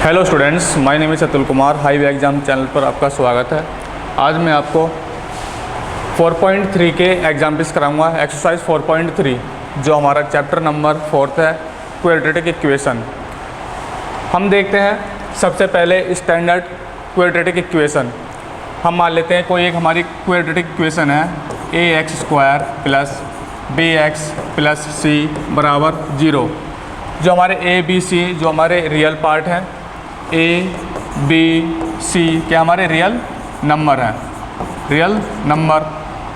Hello students, my name is Atul Kumar. Highway exam channel पर आपका स्वागत है। आज मैं आपको 4.3 के एग्जाम्पल्स कराऊंगा। एक्सरसाइज 4.3 जो हमारा चैप्टर नंबर 4 है, क्वाड्रेटिक इक्वेशन। हम देखते हैं सबसे पहले स्टैंडर्ड क्वाड्रेटिक इक्वेशन। हम मान लेते हैं कोई एक हमारी क्वाड्रेटिक इक्वेशन है ax² plus bx plus c बराबर 0। जो हमारे a b c जो हमारे रियल पार्ट हैं, a b c के हमारे रियल नंबर हैं, रियल नंबर।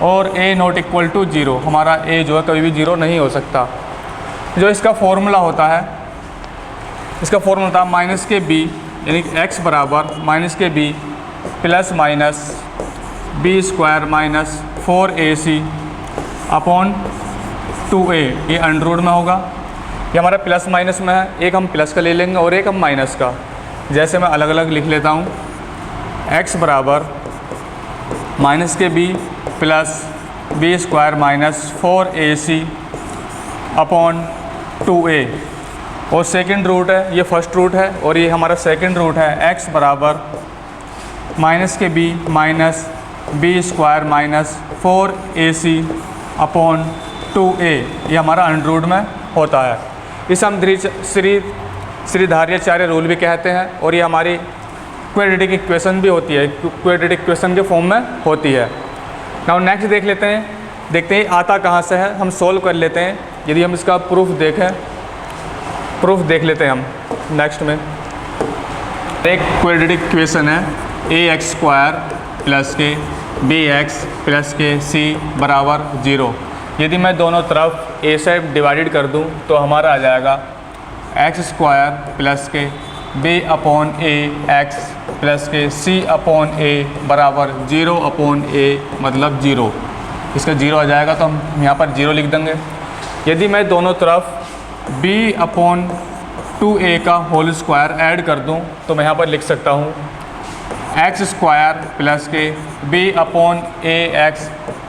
और a नॉट इक्वल टू 0, हमारा a जो है कभी भी 0 नहीं हो सकता। जो इसका फॉर्मूला होता है, इसका फॉर्मूला होता है माइनस के b, यानी कि x बराबर माइनस के b plus minus b² minus 4ac upon 2a। ये अंडररूट में होगा, ये हमारा प्लस माइनस में है। एक हम प्लस का ले लेंगे और एक हम माइनस का। जैसे मैं अलग अलग लिख लेता हूँ, x बराबर माइनस के b plus b² minus 4ac upon 2a। और सेकंड रूट है, ये फर्स्ट रूट है और ये हमारा सेकंड रूट है। x बराबर माइनस के b minus b² minus 4ac upon 2a। ये हमारा अंडररूट में होता है। इसे हम श्रीधार्याचार्य रूल भी कहते हैं और ये हमारी क्वाड्रेटिक इक्वेशन भी होती है, क्वाड्रेटिक इक्वेशन के फॉर्म में होती है। नाउ नेक्स्ट देख लेते हैं, देखते हैं आता कहाँ से है, हम सोल्व कर लेते हैं। यदि हम इसका प्रूफ देखें, प्रूफ देख लेते हैं हम नेक्स्ट में। एक क्वाड्रेटिक इक्वेशन है ax² प्लस के bx प्लस के c बराबर 0। यदि मैं दोनों तरफ a से डिवाइडेड कर दूं तो हमारा आ जाएगा x² प्लस के b upon a x plus के c अपॉन a बराबर 0 अपॉन a मतलब 0। इसका 0 आ जाएगा तो हम यहाँ पर 0 लिख देंगे। यदि मैं दोनों तरफ b अपॉन 2a का होल स्क्वायर ऐड कर दूं तो मैं यहाँ पर लिख सकता हूँ x² प्लस के b upon a x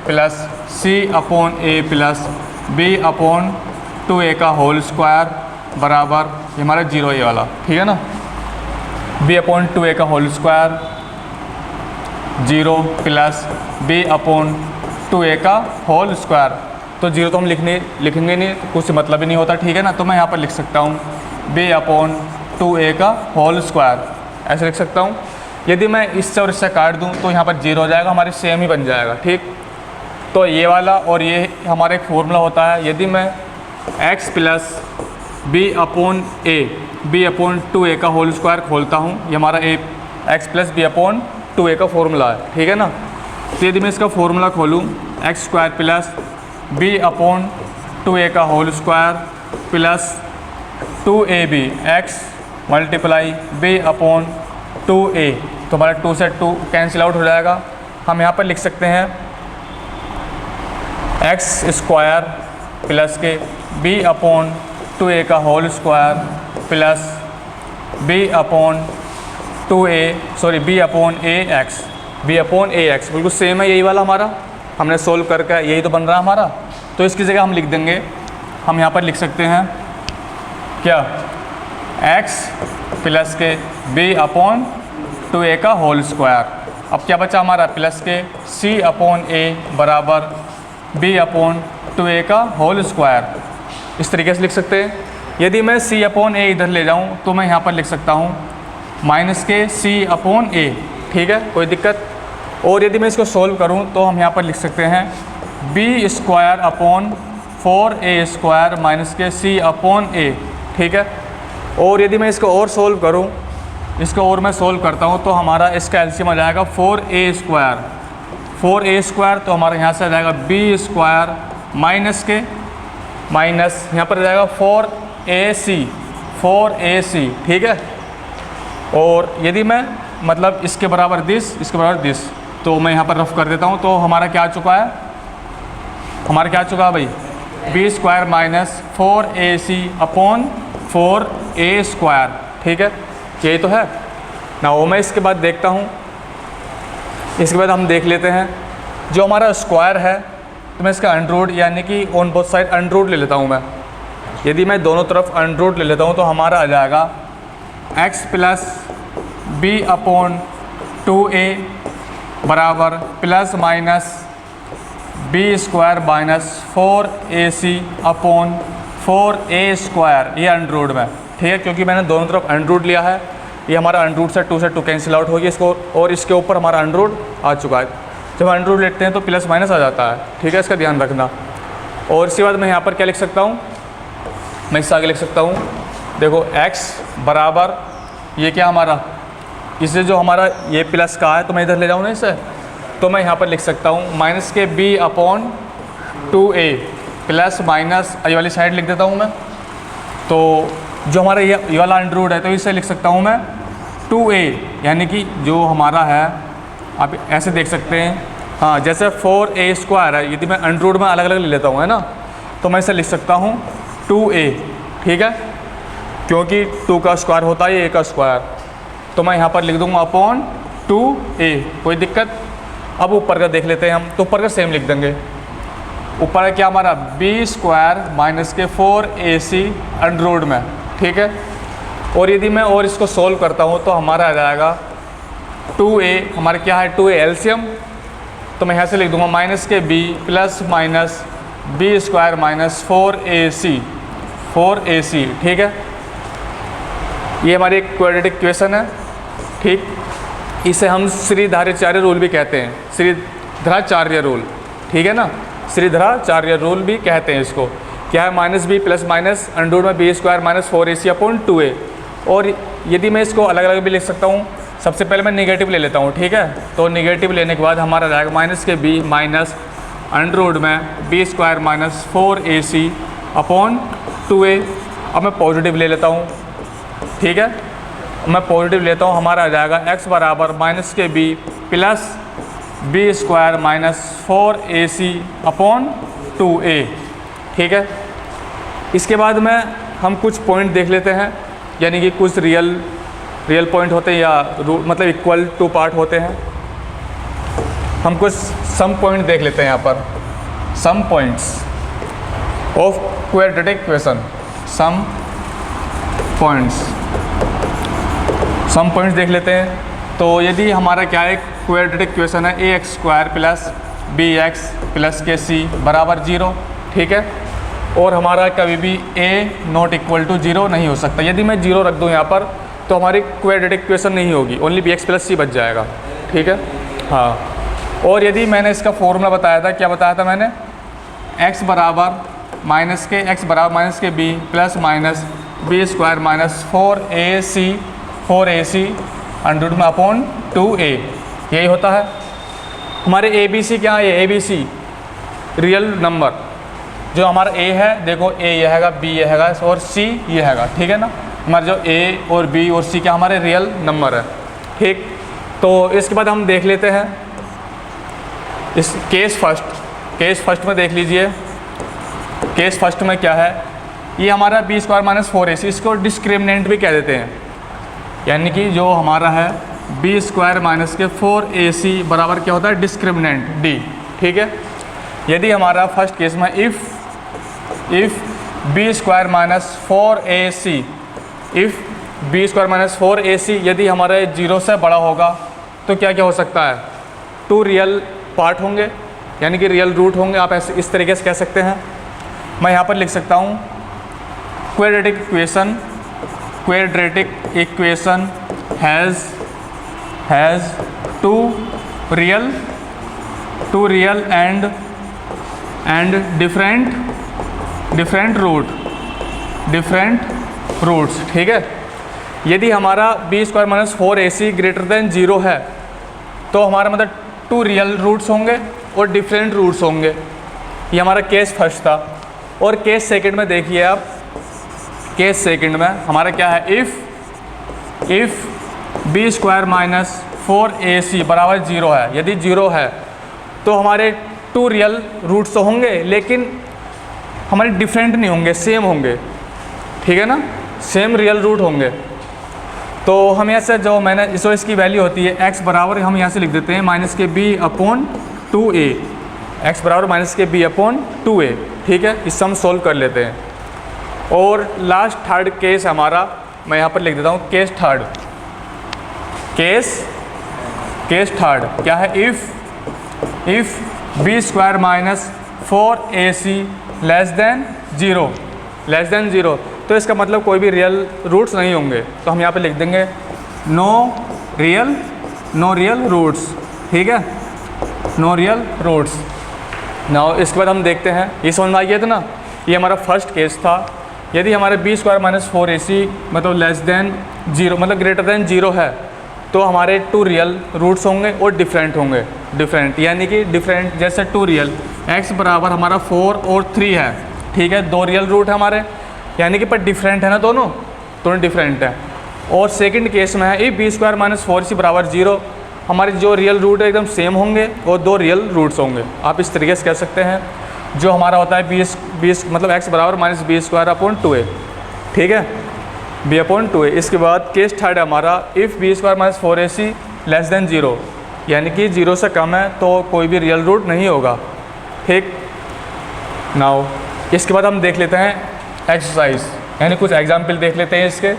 plus c upon a plus b upon 2a का होल स्क्वायर बराबर, ये हमारा 0 ये वाला, ठीक है ना। b अपॉन 2a का whole square 0 plus b upon 2a का होल स्क्वायर। तो 0 तो हम लिखेंगे नहीं, कुछ मतलब ही नहीं होता, ठीक है ना। तो मैं यहाँ पर लिख सकता हूँ b अपॉन 2a का होल स्क्वायर, ऐसे लिख सकता हूँ। यदि मैं इससे और इससे काट दूँ तो यहाँ पर 0 हो जाएगा, हमारे सेम ही बन जाएगा, ठीक। तो ये वाला और ये हमारा एक फॉर्मूला होता है। यदि मैं x plus b upon a, b upon 2a का होल स्क्वायर खोलता हूँ, ये हमारा x plus b upon 2a का फॉर्मूला है, ठीक है ना। तो यदि मैं इसका फॉर्मूला खोलूँ, x² plus b upon 2a का whole square plus 2ab x multiply b upon 2a, तो हमारा 2 से 2 कैंसिल आउट हो जाएगा। हम यहाँ पर लिख सकते हैं x² प्लस के b अपॉन 2a का whole square plus b upon 2a b upon ax, b upon ax बिल्कुल सेम है, यही वाला हमारा हमने सोल्व करके यही तो बन रहा है हमारा। तो इसकी जगह हम लिख देंगे, हम यहाँ पर लिख सकते हैं क्या, x प्लस के b अपॉन 2a का होल स्क्वायर। अब क्या बचा हमारा, प्लस के c अपॉन a बराबर b अपॉन 2a का होल स्क्वायर। इस तरीके से लिख सकते हैं। यदि मैं c अपॉन a इधर ले जाऊं तो मैं यहाँ पर लिख सकता हूँ माइनस के c अपॉन a, ठीक है, कोई दिक्कत। और यदि मैं इसको सोल्व करूँ तो हम यहाँ पर लिख सकते हैं b² अपॉन 4a² माइनस के c अपॉन a, ठीक है। और यदि मैं इसको और सोल्व करूँ, इसको और मैं सोल्व करता हूँ तो हमारा इसका एलसीएम आ जाएगा 4a², 4a² तो हमारा यहाँ से आ जाएगा b² माइनस के माइनस यहाँ पर आ जाएगा 4ac, ठीक है। और यदि मैं मतलब इसके बराबर दिस, इसके बराबर दिस, तो मैं यहाँ पर रफ कर देता हूँ। तो हमारा क्या आ चुका है, हमारा क्या आ चुका है भाई, b² minus 4ac upon 4a², ठीक है, यही तो है ना। वो मैं इसके बाद देखता हूँ, इसके बाद हम देख लेते हैं जो हमारा स्क्वायर है, तो मैं इसका अंडररूट यानी कि ऑन बोथ साइड अंडररूट ले लेता हूँ मैं। यदि मैं दोनों तरफ अंडर रूट ले लेता हूँ तो हमारा आ जाएगा x plus B upon 2a बराबर plus minus B square minus 4ac upon 4a square, ये अंडर रूट में, ठीक है, क्योंकि मैंने दोनों तरफ अंडर रूट लिया है। ये हमारा अंडर रूट से 2 कैंसिल आउट हो गया इसको, और इसके ऊपर हमारा अंडर रूट आ चुका है। जब अंडर रूट लेते हैं तो प्लस माइनस आ जाता है, ठीक है, इसका ध्यान रखना। और इसके बाद मैं यहाँ पर क्या लिख सकता हूँ, मैं इससे आगे लिख सकता हूँ, देखो x बराबर ये क्या हमारा, इससे जो हमारा ये प्लस का है तो मैं इधर ले जाऊँ ना इसे, तो मैं यहाँ पर लिख सकता हूँ माइनस के b upon 2a plus minus ये वाली साइड लिख देता हूँ मैं। तो जो हमारा ये वाला अंडर रूट है तो इसे लिख सकता हूँ मैं 2a, यानी कि जो हमारा है आप ऐसे देख सकते हैं, हाँ, जैसे 4a स्क्वायर है, यदि मैं अंडर रूट में अलग अलग ले लेता हूँ, है ना, तो मैं इसे लिख सकता हूँ 2a, ठीक है, क्योंकि 2 का स्क्वायर होता है a का स्क्वायर, तो मैं यहाँ पर लिख दूँगा अपॉन 2a, कोई दिक्कत। अब ऊपर का देख लेते हैं हम, तो ऊपर का सेम लिख देंगे। ऊपर है क्या हमारा b स्क्वायर माइनस के 4ac अंडर रूट में, ठीक है। और यदि मैं और इसको सोल्व करता हूँ तो हमारा आ जाएगा 2a, हमारा क्या है 2a एलसीएम, तो मैं यहाँ से लिख दूँगा माइनस के b plus minus b square minus 4ac, ठीक है। ये हमारी एक क्वाड्रेटिक इक्वेशन है, ठीक। इसे हम श्रीधराचार्य रूल भी कहते हैं, श्रीधराचार्य रूल, ठीक है ना, श्रीधराचार्य रूल भी कहते हैं इसको। क्या है minus b plus minus under root में b square minus 4ac upon 2a। और यदि मैं इसको अलग अलग भी लिख सकता हूँ, सबसे पहले मैं नेगेटिव ले लेता हूँ, ठीक है। तो नेगेटिव लेने के बाद हमारा जाएगा माइनस के b माइनस अंडर रूट में b square minus 4ac upon 2a। अब मैं पॉजिटिव ले लेता हूँ, ठीक है, मैं पॉजिटिव लेता हूँ, हमारा आ जाएगा x बराबर माइनस के b plus b square minus 4ac upon 2a, ठीक है। इसके बाद में हम कुछ पॉइंट देख लेते हैं, यानी कि कुछ रियल पॉइंट होते हैं या मतलब इक्वल टू पार्ट होते हैं। हम कुछ सम पॉइंट देख लेते हैं यहाँ पर, some points of quadratic equation, some points देख लेते हैं। तो यदि हमारा क्या है क्वाड्रेटिक इक्वेशन है ax square plus bx plus के c बराबर 0, ठीक है, और हमारा कभी भी a नॉट इक्वल टू 0 नहीं हो सकता। यदि मैं 0 रख दूँ यहाँ पर तो हमारी क्वाड्रेटिक इक्वेशन नहीं होगी, ओनली bx प्लस c बच जाएगा, ठीक है, हाँ। और यदि मैंने इसका फॉर्मूला बताया था, क्या बताया था मैंने, x बराबर माइनस के b plus minus b square minus 4ac under root में अपॉन 2a, यही होता है। हमारे ABC क्या है, ये ABC रियल नंबर, जो हमारा a है, देखो a ये हैगा, b ये हैगा और c ये हैगा, ठीक है ना। हमारे जो a और b और c क्या हमारे रियल नंबर है, ठीक। तो इसके बाद हम देख लेते हैं इस केस फर्स्ट में देख लीजिए। केस फर्स्ट में क्या है, ये हमारा b स्क्वायर माइनस 4ac, इसको डिस्क्रिमिनेंट भी कह देते हैं, यानी कि जो हमारा है b स्क्वायर माइनस के 4ac बराबर क्या होता है डिस्क्रिमिनेंट d, ठीक है। यदि हमारा फर्स्ट केस में if b square minus 4ac यदि हमारे 0 से बड़ा होगा तो क्या क्या हो सकता है, 2 रियल पार्ट होंगे, यानी कि रियल रूट होंगे, आप ऐसे इस तरीके से कह सकते हैं। मैं यहाँ पर लिख सकता हूँ quadratic equation has two real and different roots, ठीक है। यदि हमारा b square minus 4ac greater than 0 है तो हमारा मतलब 2 रियल रूट्स होंगे और डिफरेंट रूट्स होंगे। ये हमारा केस फर्स्ट था। और केस सेकंड में देखिए आप, केस सेकंड में हमारा क्या है, if b square minus 4ac बराबर 0 है, यदि 0 है तो हमारे 2 रियल रूट्स तो होंगे लेकिन हमारे डिफरेंट नहीं होंगे, सेम होंगे, ठीक है ना, सेम रियल रूट होंगे। तो हम यहाँ से जो मैंने इसकी वैल्यू होती है x बराबर, हम यहाँ से लिख देते हैं माइनस के b अपॉन 2a, x बराबर माइनस के b अपॉन 2a, ठीक है। इससे हम सोल्व कर लेते हैं। और लास्ट थर्ड केस हमारा मैं यहाँ पर लिख देता हूँ केस थर्ड। केस थर्ड क्या है? If B square minus 4ac less than zero, तो इसका मतलब कोई भी रियल रूट्स नहीं होंगे। तो हम यहाँ पे लिख देंगे नो रियल रूट्स, ठीक है, नो रियल रूट्स। नाउ इसके बाद हम देखते हैं, ये समझ में आ गया था ना, ये हमारा फर्स्ट केस था। यदि हमारे बी स्क्वायर माइनस 4ac मतलब लेस देन ज़ीरो मतलब ग्रेटर देन ज़ीरो है, तो हमारे 2 रियल रूट्स होंगे और डिफरेंट होंगे। डिफरेंट यानी कि डिफरेंट जैसे 2 रियल, x बराबर हमारा 4 और 3 है, ठीक है, 2 रियल रूट है हमारे, यानी कि पर डिफरेंट है ना, दोनों डिफरेंट है। और सेकंड केस में है if B square minus 4ac बराबर 0, हमारे जो रियल रूट है एकदम सेम होंगे और 2 रियल रूट्स होंगे। आप इस तरीके से कह सकते हैं, जो हमारा होता है बीस मतलब x बराबर minus B square upon 2a, ठीक है, b अपॉन 2a। इसके बाद केस थर्ड है हमारा if B square minus 4ac less than 0, यानी कि 0 से कम है तो कोई भी रियल रूट नहीं होगा, ठीक। नाउ इसके बाद हम देख लेते हैं एक्सरसाइज, यानी कुछ एग्जाम्पल देख लेते हैं इसके।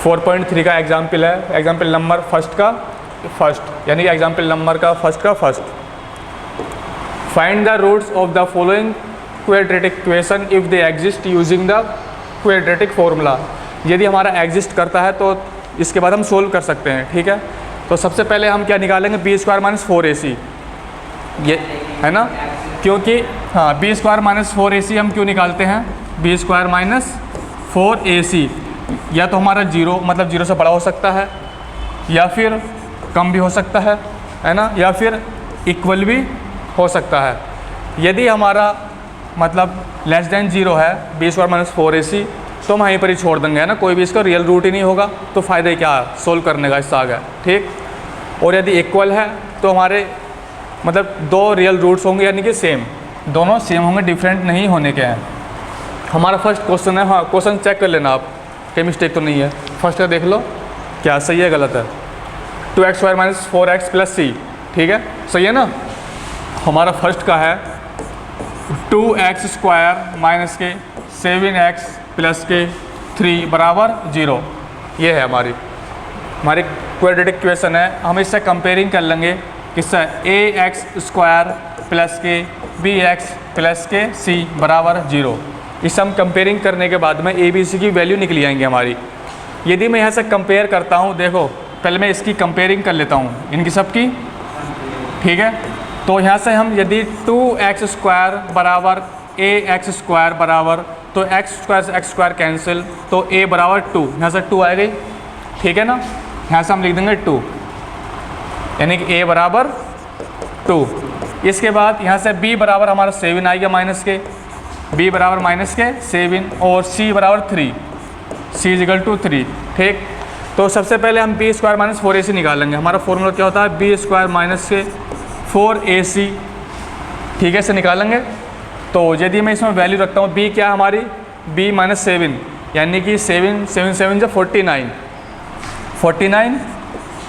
4.3 का एग्जाम्पल है, एग्जाम्पल नंबर फर्स्ट यानी कि एग्जाम्पल नंबर का first. Find the roots of the following quadratic equation if they exist using the quadratic formula. यदि हमारा एग्जिस्ट करता है तो इसके बाद हम सोल्व कर सकते हैं, ठीक है। तो सबसे पहले हम क्या निकालेंगे? बी स्क्वायर माइनस 4ac, ये है ना, क्योंकि हाँ बी स्क्वायर माइनस 4ac हम क्यों निकालते हैं? बी स्क्वायर माइनस 4ac या तो हमारा 0 मतलब 0 से बड़ा हो सकता है, या फिर कम भी हो सकता है ना, या फिर इक्वल भी हो सकता है। यदि हमारा मतलब लेस देन 0 है बी स्क्वायर माइनस 4ac, तो हम वहीं पर ही छोड़ देंगे, है ना, कोई भी इसका रियल रूट ही नहीं होगा, तो फ़ायदा क्या है सोल्व करने का, इससे आ गया, ठीक। और यदि इक्वल है तो हमारे मतलब 2 रियल रूट्स होंगे, यानी कि दोनों सेम होंगे, डिफरेंट नहीं होने के हैं। हमारा फर्स्ट क्वेश्चन है, हाँ क्वेश्चन चेक कर लेना आप, कहीं मिस्टेक तो नहीं है। फर्स्ट का देख लो क्या सही है गलत है। 2x square minus 4x plus c, ठीक है, सही है ना। हमारा फर्स्ट का है 2x स्क्वायर माइनस के 7x प्लस के 3 बराबर 0, ये है हमारी क्वाड्रेटिक इक्वेशन है। हम इससे कंपेयरिंग कर लेंगे किससे? ax स्क्वायर प्लस के bx प्लस के c बराबर 0। इसे हम कंपेयरिंग करने के बाद में a b c की वैल्यू निकली आएंगी हमारी। यदि मैं यहाँ से कंपेयर करता हूँ, देखो पहले मैं इसकी कंपेयरिंग कर लेता हूँ इनकी सबकी, ठीक है। तो यहाँ से हम यदि 2x स्क्वायर बराबर ax स्क्वायर बराबर, तो x स्क्वायर से x स्क्वायर कैंसिल, तो a बराबर 2, यहाँ से 2 आ गई, ठीक है ना। यहाँ से हम लिख देंगे 2, यानी कि a बराबर 2। इसके बाद यहाँ से b बराबर हमारा 7 आएगा माइनस के, b बराबर माइनस के 7 और c बराबर 3, c इजिकल टू 3, ठीक। तो सबसे पहले हम बी स्क्वायर माइनस 4ac निकालेंगे। हमारा फॉर्मूला क्या होता है? बी स्क्वायर माइनस के 4ac, ठीक है, से निकालेंगे। तो यदि मैं इसमें वैल्यू रखता हूँ, b क्या हमारी? b माइनस 7, यानी कि 7 7 जो 49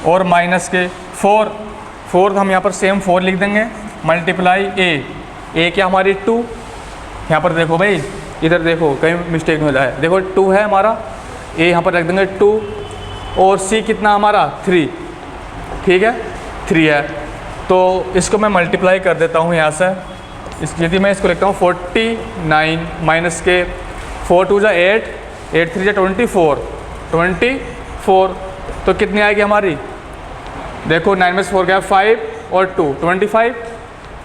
और माइनस के 4 तो हम यहाँ पर सेम 4 लिख देंगे, मल्टीप्लाई a क्या हमारी 2, यहाँ पर देखो भाई, इधर देखो कहीं मिस्टेक हो जाए, देखो 2 है हमारा, a यहाँ पर रख देंगे 2, और c कितना हमारा 3, ठीक है, 3 है। तो इसको मैं मल्टीप्लाई कर देता हूँ यहाँ से, यदि मैं इसको लिखता हूँ 49 माइनस के 4 2 जा 8, 8 3 जा 24, तो कितनी आएगी हमारी? देखो 9 में से 4 गया 5 और 2 25,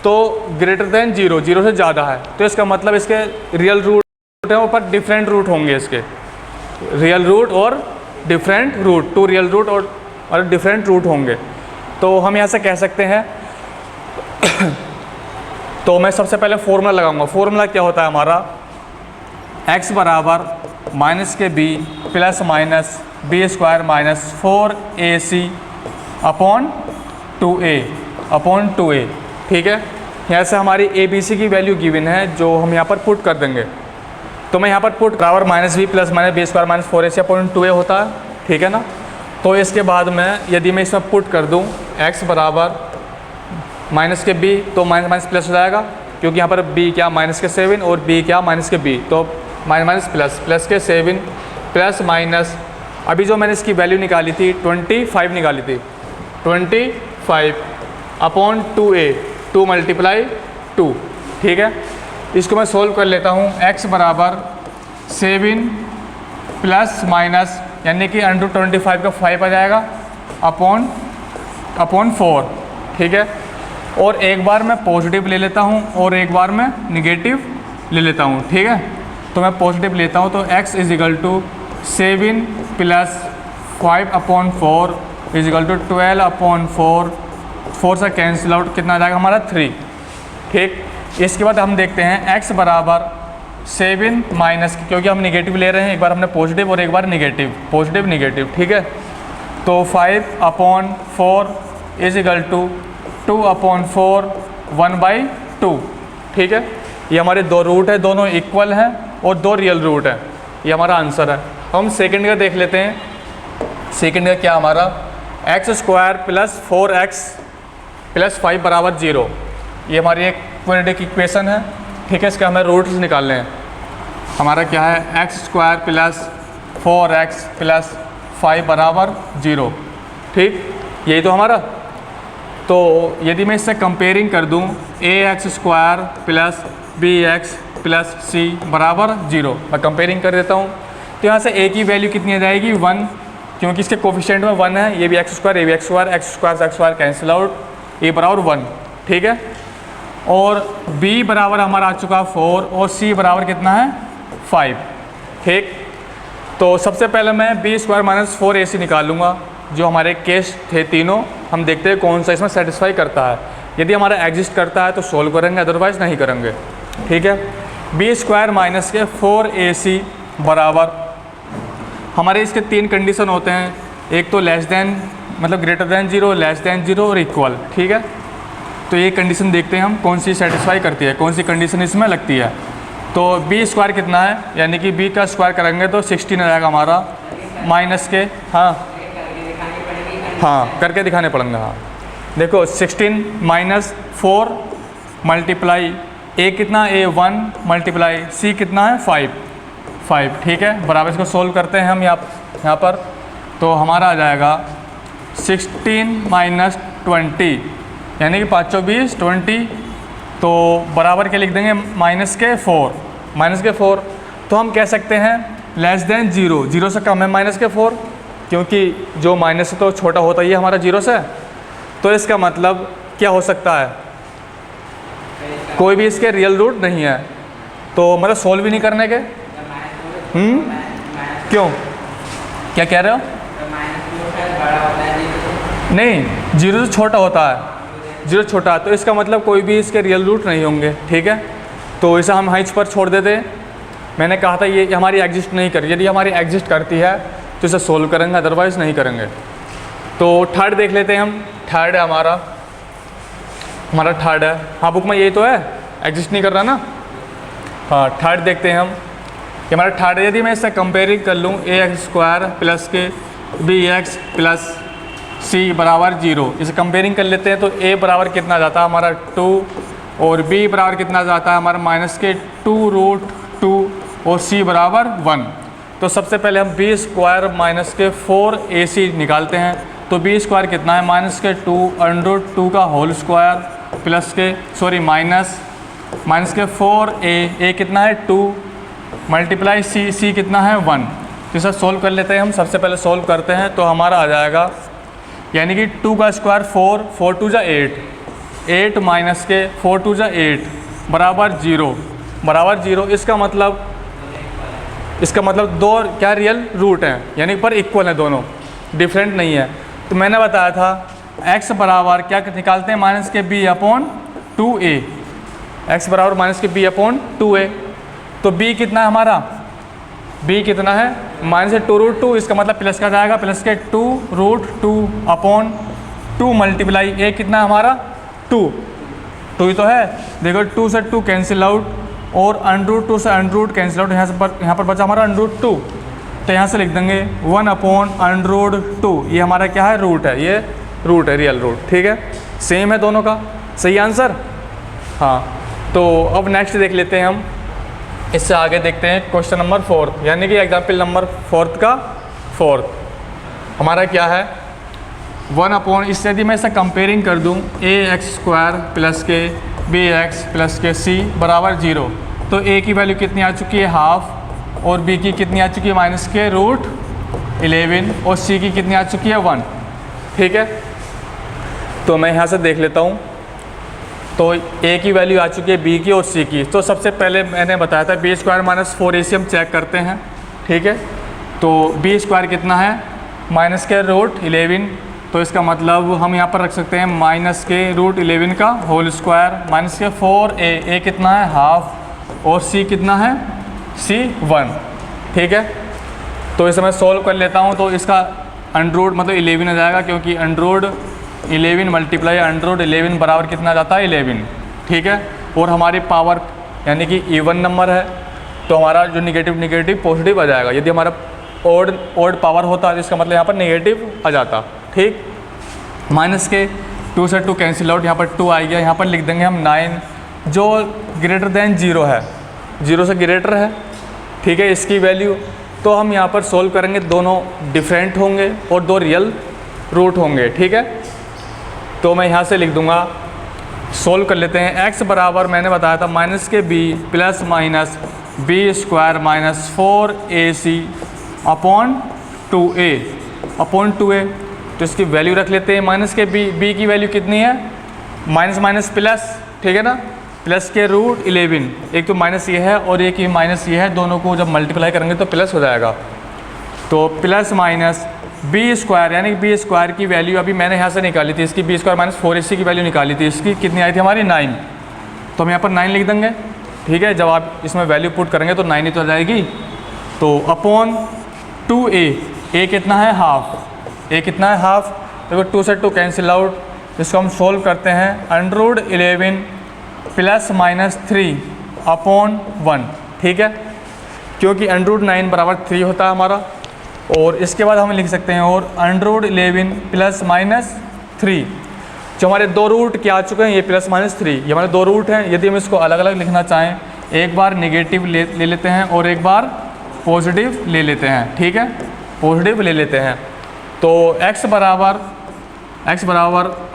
तो ग्रेटर देन 0 से ज़्यादा है, तो इसका मतलब इसके रियल रूट है पर डिफरेंट रूट होंगे, इसके रियल रूट और डिफरेंट रूट, 2 रियल रूट और डिफरेंट रूट होंगे। तो हम यहाँ से कह सकते हैं तो मैं सबसे पहले फॉर्मूला लगाऊंगा। फॉर्मूला क्या होता है हमारा? x बराबर माइनस के b plus minus B square minus 4ac upon 2a, ठीक है। यहाँ से हमारी abc की वैल्यू गिवन है, जो हम यहाँ पर पुट कर देंगे। तो मैं यहाँ पर पुट बराबर minus b plus minus B square minus 4ac upon 2a होता है, ठीक है ना। तो इसके बाद में यदि मैं इसमें पुट कर दूँ x बराबर माइनस के b, तो माइनस माइनस प्लस हो जाएगा, क्योंकि यहाँ पर b क्या माइनस के 7 और b क्या माइनस के b, तो माइनस प्लस के 7 प्लस माइनस, अभी जो मैंने इसकी वैल्यू निकाली थी 25 निकाली थी, 25 अपॉन 2a, 2 मल्टीप्लाई 2, ठीक है। इसको मैं सोल्व कर लेता हूँ। x बराबर 7 प्लस माइनस यानी कि अंडर 25 का 5 आ जाएगा अपॉन 4, ठीक है। और एक बार मैं पॉजिटिव ले लेता हूँ और एक बार मैं निगेटिव ले लेता हूँ, ठीक है। तो मैं पॉजिटिव लेता हूँ तो x इज इक्वल टू 7 प्लस 5 upon 4 is equal to 12 upon 4, 4 से कैंसिल आउट कितना आ जाएगा हमारा 3, ठीक। इसके बाद हम देखते हैं x बराबर 7 माइनस, क्योंकि हम निगेटिव ले रहे हैं, एक बार हमने पॉजिटिव और एक बार निगेटिव, पॉजिटिव निगेटिव, ठीक है। तो 5 upon 4 is equal to 2 upon 4 1/2, ठीक है। ये हमारे दो रूट है, दोनों इक्वल हैं और दो रियल रूट है, ये हमारा आंसर है। हम सेकंड का देख लेते हैं। सेकंड का क्या हमारा x² प्लस 4x प्लस 5 बराबर 0, ये हमारी एक क्वाड्रेटिक इक्वेशन है, ठीक है। इसका हमें रूट्स निकालने हैं। हमारा क्या है x² प्लस 4x प्लस 5 बराबर 0, ठीक, यही तो हमारा। तो यदि मैं इससे कंपेयरिंग कर दूं ax² plus bx plus c बराबर 0, मैं कंपेयरिंग कर देता हूं। तो यहाँ से a की वैल्यू कितनी आ जाएगी 1, क्योंकि इसके कोफिशिएंट में 1 है, ये भी x², ये भी x² से x² कैंसिल आउट, a बराबर 1, ठीक है। और b बराबर हमारा आ चुका 4 और c बराबर कितना है 5, ठीक। तो सबसे पहले मैं b² माइनस 4ac निकालूंगा, जो हमारे केस थे तीनों। हम देखते हैं कौन सा इसमें सेटिस्फाई करता है। यदि हमारा एग्जिस्ट करता है तो सोल्व करेंगे, अदरवाइज़ नहीं करेंगे, ठीक है। b² माइनस के 4ac बराबर, हमारे इसके 3 कंडीशन होते हैं, एक तो लेस देन मतलब ग्रेटर देन 0, लेस देन 0 और इक्वल, ठीक है। तो ये कंडीशन देखते हैं हम कौन सी सेटिस्फाई करती है, कौन सी कंडीशन इसमें लगती है। तो b² कितना है, यानी कि b का स्क्वायर करेंगे तो 16 आ जाएगा हमारा, माइनस के, हाँ करके दिखाने पड़ेंगे। हाँ देखो 16 माइनस 4 मल्टीप्लाई a कितना, a 1 मल्टीप्लाई c कितना है 5, ठीक है। बराबर इसको सोल्व करते हैं हम यहाँ पर। तो हमारा आ जाएगा 16 माइनस 20 यानी कि 5 20 20, तो बराबर के लिख देंगे माइनस के 4, तो हम कह सकते हैं लेस देन 0, 0 से कम है माइनस के 4, क्योंकि जो माइनस से तो छोटा होता ही है हमारा 0 से। तो इसका मतलब क्या हो सकता है, कोई भी इसके रियल रूट नहीं है, तो मतलब सोल्व भी नहीं करने के। क्यों, क्या कह रहे हो? नहीं, 0 से छोटा होता है, 0 छोटा, तो इसका मतलब कोई भी इसके रियल रूट नहीं होंगे, ठीक है। तो इसे हम हाइट्स पर छोड़ देते हैं। मैंने कहा था ये हमारी एग्जिस्ट नहीं करी, यदि हमारी एग्जिस्ट करती है तो इसे सोल्व करेंगे, अदरवाइज़ नहीं करेंगे। तो थर्ड देख लेते हैं हम। थर्ड है हमारा थर्ड है, हाँ बुक में यही तो है, एग्जिस्ट नहीं कर रहा ना। हाँ थर्ड देखते हैं हम, ये हमारा थर्ड है। यदि मैं इससे कंपेयरिंग कर लूँ ax² प्लस के bx प्लस c बराबर 0, इसे कंपेयरिंग कर लेते हैं। तो a बराबर कितना जाता है हमारा 2 और b बराबर कितना जाता है हमारा माइनस के 2√2 और c बराबर 1। तो सबसे पहले हम b² माइनस के 4ac निकालते हैं। तो b² कितना है माइनस के 2 का होल स्क्वायर प्लस के माइनस के 4a कितना है 2 मल्टीप्लाई c कितना है 1। तो इसे सोल्व कर लेते हैं हम। सबसे पहले सोल्व करते हैं तो हमारा आ जाएगा, यानी कि 2 का स्क्वायर 4, 4 2 8, 8 माइनस के 4 2 8 बराबर 0। इसका मतलब दो क्या रियल रूट हैं, यानी पर इक्वल हैं, दोनों डिफरेंट नहीं है। तो मैंने बताया था x बराबर क्या निकालते हैं माइनस के b अपॉन 2a, x बराबर माइनस के b अपॉन 2a। तो b कितना है हमारा, b कितना है माइनस के 2√2, इसका मतलब प्लस का जाएगा, प्लस के 2√2 अपॉन 2 मल्टीप्लाई a कितना है हमारा 2 ही तो है। देखो 2 से 2 कैंसिल आउट और √2 से √2 कैंसिल आउट, यहाँ पर बचा हमारा √2। तो यहाँ से लिख देंगे 1 अपॉन √2, ये हमारा क्या है रूट है, ये रूट है रियल रूट, ठीक है। सेम है दोनों का, सही आंसर। हाँ तो अब नेक्स्ट देख लेते हैं हम। इससे आगे देखते हैं क्वेश्चन नंबर 4 यानी कि एग्जाम्पल नंबर 4 का 4 हमारा क्या है 1 इससे यदि मैं इसे कंपेयरिंग कर दूं ax² प्लस के bx प्लस के c बराबर 0 तो a की वैल्यू कितनी आ चुकी है हाफ और b की कितनी आ चुकी है -√11 और c की कितनी आ चुकी है 1। ठीक है, तो मैं यहाँ से देख लेता हूँ। तो a की वैल्यू आ चुकी है b की और c की। तो सबसे पहले मैंने बताया था b² - 4ac हम चेक करते हैं। ठीक है, तो b² कितना है -√11 तो इसका मतलब हम यहाँ पर रख सकते हैं -√11 का होल स्क्वायर -4a कितना है हाफ और c कितना है c 1। ठीक है, तो इसे मैं सॉल्व कर लेता हूँ। तो इसका अंडर मतलब 11 आ जाएगा क्योंकि अंडर11 मल्टीप्लाई अंडर11 बराबर कितना आ जाता है 11। ठीक है, और हमारी पावर यानी कि इवन नंबर है तो हमारा जो निगेटिव पॉजिटिव आ जाएगा। यदि हमारा ओड पावर होता है तो इसका मतलब यहाँ पर नेगेटिव आ जाता। ठीक, माइनस के 2 से 2 कैंसिल आउट, यहाँ पर 2 आ गया। यहाँ पर लिख देंगे हम 9 जो ग्रेटर देन 0 है, 0 से ग्रेटर है। ठीक है, इसकी वैल्यू तो हम यहाँ पर सोल्व करेंगे, दोनों डिफरेंट होंगे और 2 रियल रूट होंगे। ठीक है, तो मैं यहाँ से लिख दूँगा, सोल्व कर लेते हैं। x बराबर मैंने बताया था -b plus minus b² -4ac upon 2a तो इसकी वैल्यू रख लेते हैं -b की वैल्यू कितनी है माइनस प्लस। ठीक है ना, प्लस के √11 एक तो माइनस ये है और एक ही माइनस ये है, दोनों को जब मल्टीप्लाई करेंगे तो प्लस हो जाएगा। तो प्लस माइनस b² यानी b² की वैल्यू अभी मैंने यहाँ से निकाली थी, इसकी b² -4ac की वैल्यू निकाली थी, इसकी कितनी आई थी हमारी 9। तो हम यहाँ पर 9 लिख देंगे। ठीक है, जब आप इसमें वैल्यू पुट करेंगे तो 9 ही तो आ जाएगी। तो अपॉन 2a कितना है हाफ, a कितना है हाफ, तो 2 से 2 कैंसिल आउट, इसको हम सोल्व करते हैं। अंडर11 प्लस -3 अपॉन 1। ठीक है, क्योंकि अंडर9 बराबर 3 होता है हमारा। और इसके बाद हम लिख सकते हैं और अंडर11 प्लस -3 जो हमारे 2 रूट क्या आ चुके हैं, ये प्लस -3 ये हमारे 2 रूट हैं। यदि हम इसको अलग अलग लिखना चाहें, एक बार नेगेटिव ले लेते हैं और एक बार पॉजिटिव ले लेते हैं। ठीक है, पॉजिटिव ले लेते हैं। तो x बराबर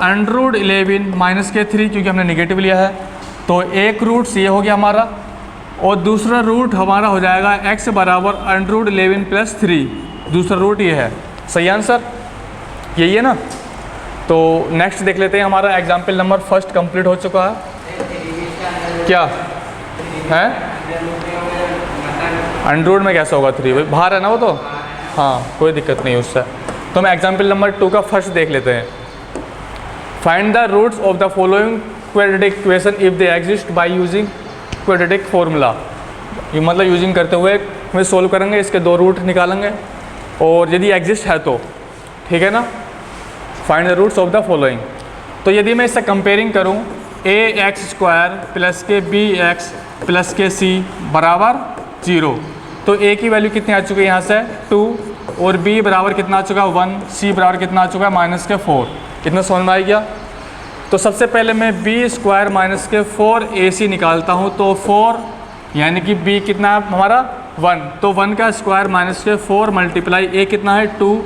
अंडर11 माइनस के 3 क्योंकि हमने नेगेटिव लिया है, तो एक रूट ये हो गया हमारा और दूसरा रूट हमारा हो जाएगा x बराबर अंडर11 प्लस 3, दूसरा रूट ये है। सही आंसर यही है ना। तो नेक्स्ट देख लेते हैं, हमारा एग्जाम्पल नंबर 1 कंप्लीट हो चुका है। क्या है अंडर में कैसा होगा 3, बाहर है ना वो तो, हाँ कोई दिक्कत नहीं उससे। तो हम एग्जाम्पल नंबर 2 का फर्स्ट देख लेते हैं। Find the roots of the following quadratic equation if they exist by using quadratic formula. ये मतलब यूजिंग करते हुए हमें सोल्व करेंगे, इसके 2 रूट निकालेंगे और यदि एग्जिस्ट है तो। ठीक है ना, find the roots of the following. तो यदि मैं इससे कंपेयरिंग करूं ax² प्लस के bx प्लस के c बराबर 0 तो a की वैल्यू कितनी आ चुकी है यहाँ से 2 और b बराबर कितना आ चुका है 1, c बराबर कितना आ चुका है -4। कितना समझ में आ गया। तो सबसे पहले मैं b² -4ac निकालता हूँ, तो 4 यानी कि b कितना है हमारा 1, तो 1 का स्क्वायर -4 मल्टीप्लाई a कितना है 2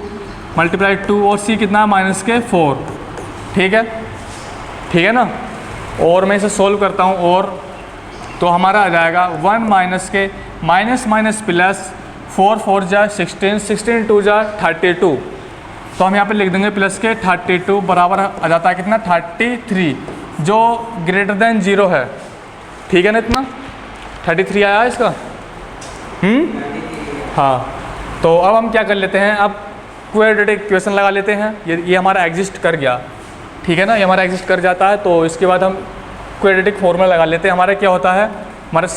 मल्टीप्लाई 2 और c कितना है -4। ठीक है ना। और मैं इसे सोल्व करता हूँ और तो हमारा आ जाएगा 1 माइनस के माइनस प्लस 4 4 जा 16 16 2 जा 32। तो हम यहाँ पे लिख देंगे प्लस के 32 बराबर आ जाता है कितना 33 जो ग्रेटर देन 0 है। ठीक है ना, इतना 33 आया इसका। हाँ, तो अब हम क्या कर लेते हैं, अब क्वाड्रेटिक इक्वेशन लगा लेते हैं। ये हमारा एग्जिस्ट कर गया। ठीक है ना, ये हमारा एग्जिस्ट कर जाता है। तो इसके बाद हम क्वाड्रेटिक फॉर्मूला लगा लेते हैं। हमारा क्या होता है, हमारा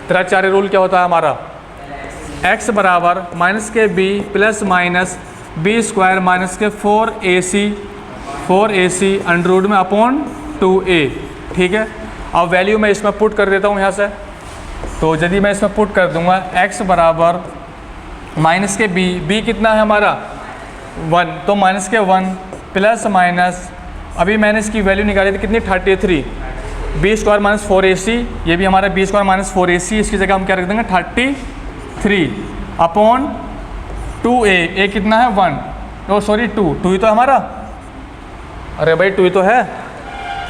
त्रिचार्य रूल क्या होता है हमारा, x बराबर -b plus minus b² -4ac under में अपॉन 2a। ठीक है, अब वैल्यू मैं इसमें पुट कर देता हूँ यहाँ से। तो यदि मैं इसमें पुट कर दूँगा x बराबर -b कितना है हमारा 1, तो -1 प्लस माइनस अभी मैंने इसकी वैल्यू निकाली थी कितनी 33, बी स्क्वायर माइनस 4ac, ये भी हमारा बी स्क्वायर माइनस 4ac, इसकी जगह हम क्या रख देंगे 33 अपॉन 2a, ए कितना है 1, ओ सॉरी 2 ही तो हमारा, अरे भाई 2 ही तो है।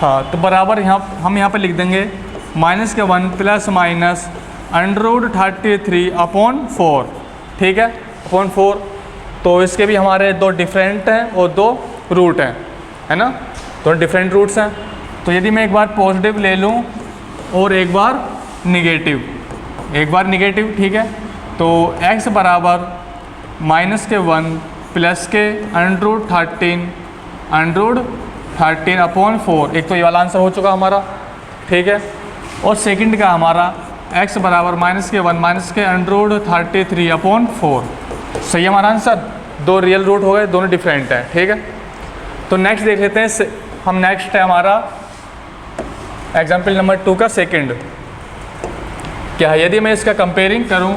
हाँ, तो बराबर हम यहाँ पर लिख देंगे माइनस के 1 प्लस माइनस अंडर 33 अपॉन 4, ठीक है, अपॉन 4। तो इसके भी हमारे दो डिफरेंट हैं और दो रूट हैं, है ना, दोनों डिफरेंट रूट्स हैं। तो यदि मैं एक बार पॉजिटिव ले लूँ और एक बार निगेटिव, ठीक है, तो x बराबर माइनस के 1 प्लस के अंडर 13 अपॉन 4, एक तो ये वाला आंसर हो चुका हमारा, ठीक है। और सेकंड का हमारा x बराबर माइनस के 1 माइनस के अंडर 33 अपॉन 4, सही है हमारा आंसर। दो रियल रूट हो गए, दोनों डिफरेंट हैं, ठीक है। तो नेक्स्ट देख लेते हैं हम, नेक्स्ट है हमारा एग्जाम्पल नंबर 2 का सेकंड क्या है। यदि मैं इसका कंपेयरिंग करूं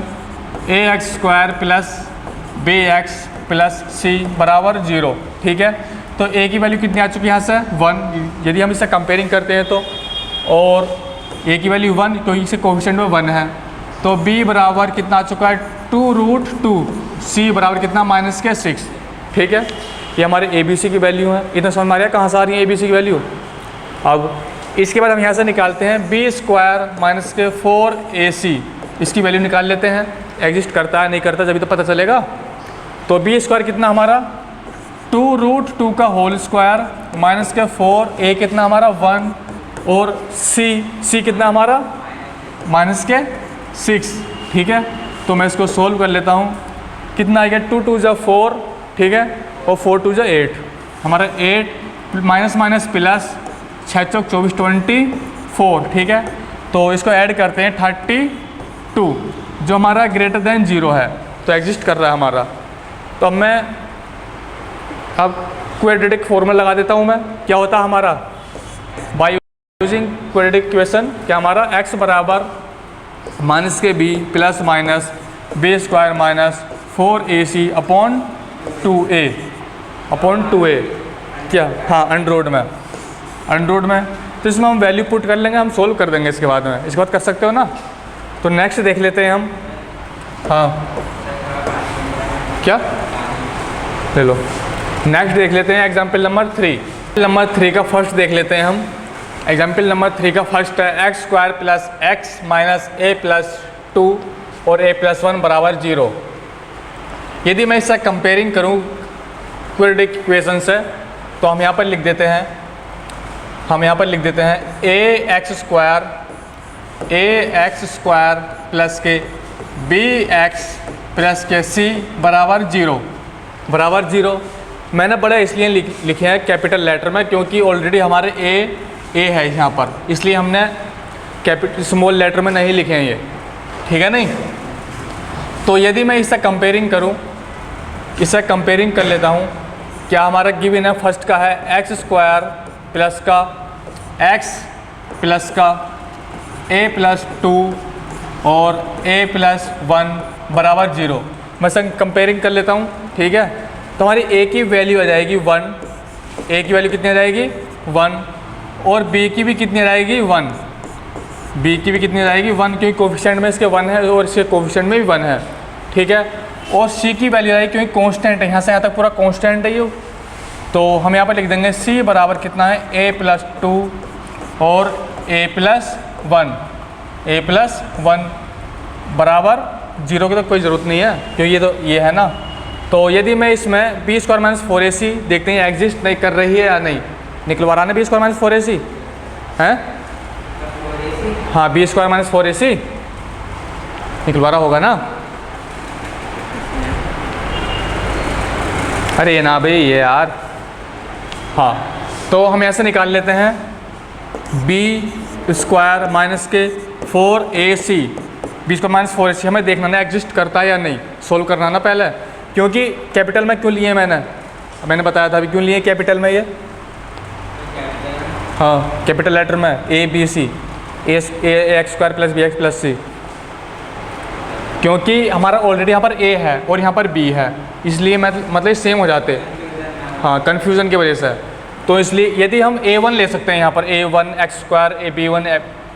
ax² plus bx plus c बराबर 0, ठीक है, तो a की वैल्यू कितनी आ चुकी है यहाँ से 1, यदि हम इससे कंपेयरिंग करते हैं तो, और a की वैल्यू 1 क्योंकि इसके कोफिशिएंट में 1 है, तो b बराबर कितना आ चुका है 2√2, c बराबर कितना माइनस के 6, ठीक है। ये हमारे ABC की वैल्यू है। इतना समझ में आ रहा है कहाँ से आ रही है ABC की वैल्यू। अब इसके बाद हम यहाँ से निकालते हैं b² माइनस के 4ac, इसकी वैल्यू निकाल लेते हैं, एग्जिस्ट करता है नहीं करता जब तो पता चलेगा। तो b² कितना हमारा 2√2 का होल स्क्वायर माइनस के 4, a कितना हमारा 1, और c कितना हमारा माइनस के 6, ठीक है। तो मैं इसको सोल्व कर लेता हूँ, कितना आएगा 2 2 जा 4, ठीक है, और 4 2 जा 8, हमारा 8 माइनस माइनस प्लस 6 चौक 24 24, ठीक है। तो इसको ऐड करते हैं 32, जो हमारा ग्रेटर देन 0 है, तो एग्जिस्ट कर रहा है हमारा। तो अब मैं क्वाड्रेटिक फॉर्मूला लगा देता हूँ मैं, क्या होता है हमारा बाय यूजिंग क्वाड्रेटिक इक्वेशन, क्या हमारा x बराबर माइनस के b plus minus b² minus 4ac upon 2a, क्या, हाँ अंडर में। तो इसमें हम वैल्यू पुट कर लेंगे, हम सोल्व कर देंगे इसके बाद में, इसके बाद कर सकते हो ना। तो नेक्स्ट देख लेते हैं हम, हाँ क्या ले लो, नेक्स्ट देख लेते हैं एग्जाम्पल नंबर 3 का फर्स्ट देख लेते हैं हम। एग्जाम्पल नंबर 3 का फर्स्ट है x² plus x minus a plus 2 और a प्लस 1 बराबर 0। यदि मैं इससे कंपेयरिंग करूं क्वाड्रेटिक इक्वेशन से, तो हम यहाँ पर लिख देते हैं ax² प्लस के bx प्लस के c बराबर 0। मैंने बड़ा इसलिए लिखे हैं कैपिटल लेटर में, क्योंकि ऑलरेडी हमारे a है यहाँ पर, इसलिए हमने कैपिटल स्मॉल लेटर में नहीं लिखे हैं ये, ठीक है नहीं। तो यदि मैं इससे कंपेयरिंग करूँ, इससे कंपेयरिंग कर लेता हूँ, क्या हमारा गिवन है फर्स्ट का है x² प्लस का x प्लस का a प्लस 2 और a प्लस 1 बराबर 0। मैं इसे कंपेयरिंग कर लेता हूँ, ठीक है। तो हमारी a की वैल्यू आ जाएगी 1, a की वैल्यू कितनी आ जाएगी 1, और b की भी कितनी आ जाएगी 1, क्योंकि कोफिशिएंट में इसके 1 है और इसके कोफिशिएंट में भी 1 है, ठीक है। और c की वैल्यू आएगी क्योंकि कांस्टेंट है, यहाँ से यहाँ तक पूरा कांस्टेंट है ये, तो हम यहाँ पर लिख देंगे c बराबर कितना है a प्लस 2 और a प्लस 1 बराबर 0 की तो कोई ज़रूरत नहीं है, क्योंकि ये है ना। तो यदि मैं इसमें b² माइनस 4ac देखते हैं एग्जिस्ट नहीं कर रही है या नहीं, निकलवा रहा है b² माइनस 4ac हैं, हाँ b² माइनस 4ac निकलवा रहा होगा ना। अरे ना भाई ये यार, हाँ तो हम ऐसे निकाल लेते हैं b² माइनस के 4ac, b² माइनस 4ac हमें देखना ना एग्जिस्ट करता है या नहीं, सोल्व करना ना पहले, क्योंकि कैपिटल में क्यों लिए मैंने बताया था अभी क्यों लिए कैपिटल में ये, हाँ कैपिटल लेटर में a x² plus bx plus c, क्योंकि हमारा ऑलरेडी यहाँ पर a है और यहाँ पर b है, इसलिए मतलब सेम हो जाते, हाँ कन्फ्यूज़न की वजह से। तो इसलिए यदि हम a1 ले सकते हैं यहाँ पर a1 x² ab1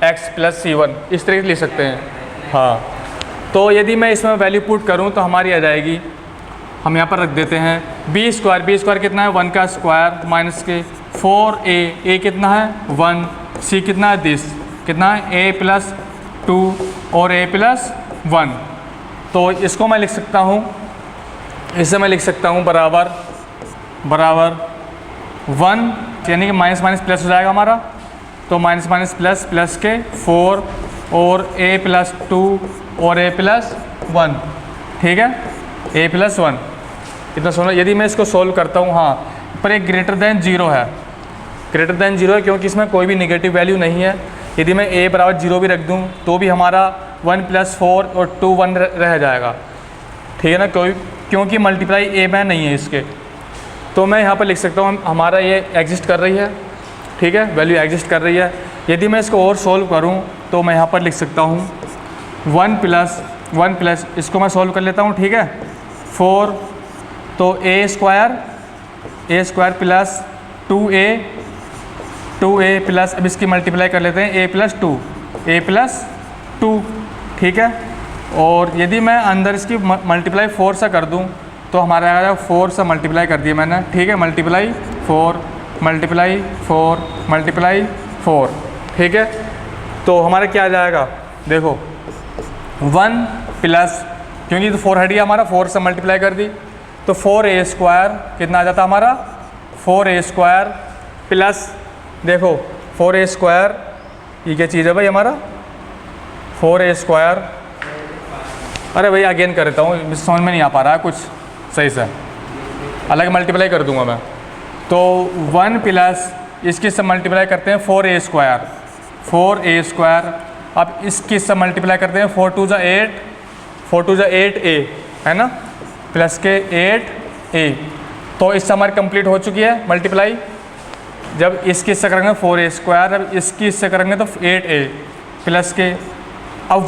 x + c1 इस तरीके से ले सकते हैं। हाँ, तो यदि मैं इसमें वैल्यू पुट करूँ तो हमारी आ जाएगी, हम यहाँ पर रख देते हैं b² कितना है 1 का स्क्वायर माइनस के 4a कितना है 1, c कितना है 10, कितना है a + 2 और a + 1। तो इसको मैं लिख सकता हूँ, इसे मैं लिख सकता हूँ बराबर 1, यानी कि माइनस माइनस प्लस हो जाएगा हमारा, तो माइनस माइनस प्लस प्लस के 4 और a + 2 और a + 1, ठीक है, a + 1 इतना सोना। यदि मैं इसको सोल्व करता हूँ, हाँ, पर एक ग्रेटर देन 0 है, ग्रेटर देन 0 है क्योंकि इसमें कोई भी नेगेटिव वैल्यू नहीं है। यदि मैं a = 0 भी रख दूँ तो भी हमारा 1 + 4 और 2 1 रह जाएगा, ठीक है ना, क्योंकि मल्टीप्लाई a में नहीं है इसके। तो मैं यहाँ पर लिख सकता हूँ हमारा ये एग्जिस्ट कर रही है, ठीक है, वैल्यू एग्जिस्ट कर रही है। यदि मैं इसको और सोल्व करूँ तो मैं यहाँ पर लिख सकता हूँ 1 + इसको मैं सोल्व कर लेता हूँ, ठीक है, 4, तो a² + 2a प्लस, अब इसकी मल्टीप्लाई कर लेते हैं a + 2, ठीक है। और यदि मैं अंदर इसकी मल्टीप्लाई 4 से कर दूं तो हमारा आएगा 4 से मल्टीप्लाई कर दिया मैंने, ठीक है, मल्टीप्लाई 4 × 4, ठीक है। तो हमारा क्या आ जाएगा, देखो 1 प्लस, क्योंकि तो 4 हट गया हमारा, 4 से मल्टीप्लाई कर दी तो 4a² कितना आ जाता हमारा 4a² प्लस, देखो 4a², ये क्या चीज़ है भाई हमारा 4a², अरे भाई अगेन कर देता हूँ, समझ में नहीं आ पा रहा है कुछ सही से, अलग मल्टीप्लाई कर दूंगा मैं। तो 1 प्लस इसकी से मल्टीप्लाई करते हैं 4a², अब इसकी से मल्टीप्लाई करते हैं 4 × 2 = 8a, है ना, प्लस के 8a। तो इससे हमारी कंप्लीट हो चुकी है मल्टीप्लाई। जब इसकी से करेंगे 4a², अब इसकी से करेंगे तो 8a प्लस के, अब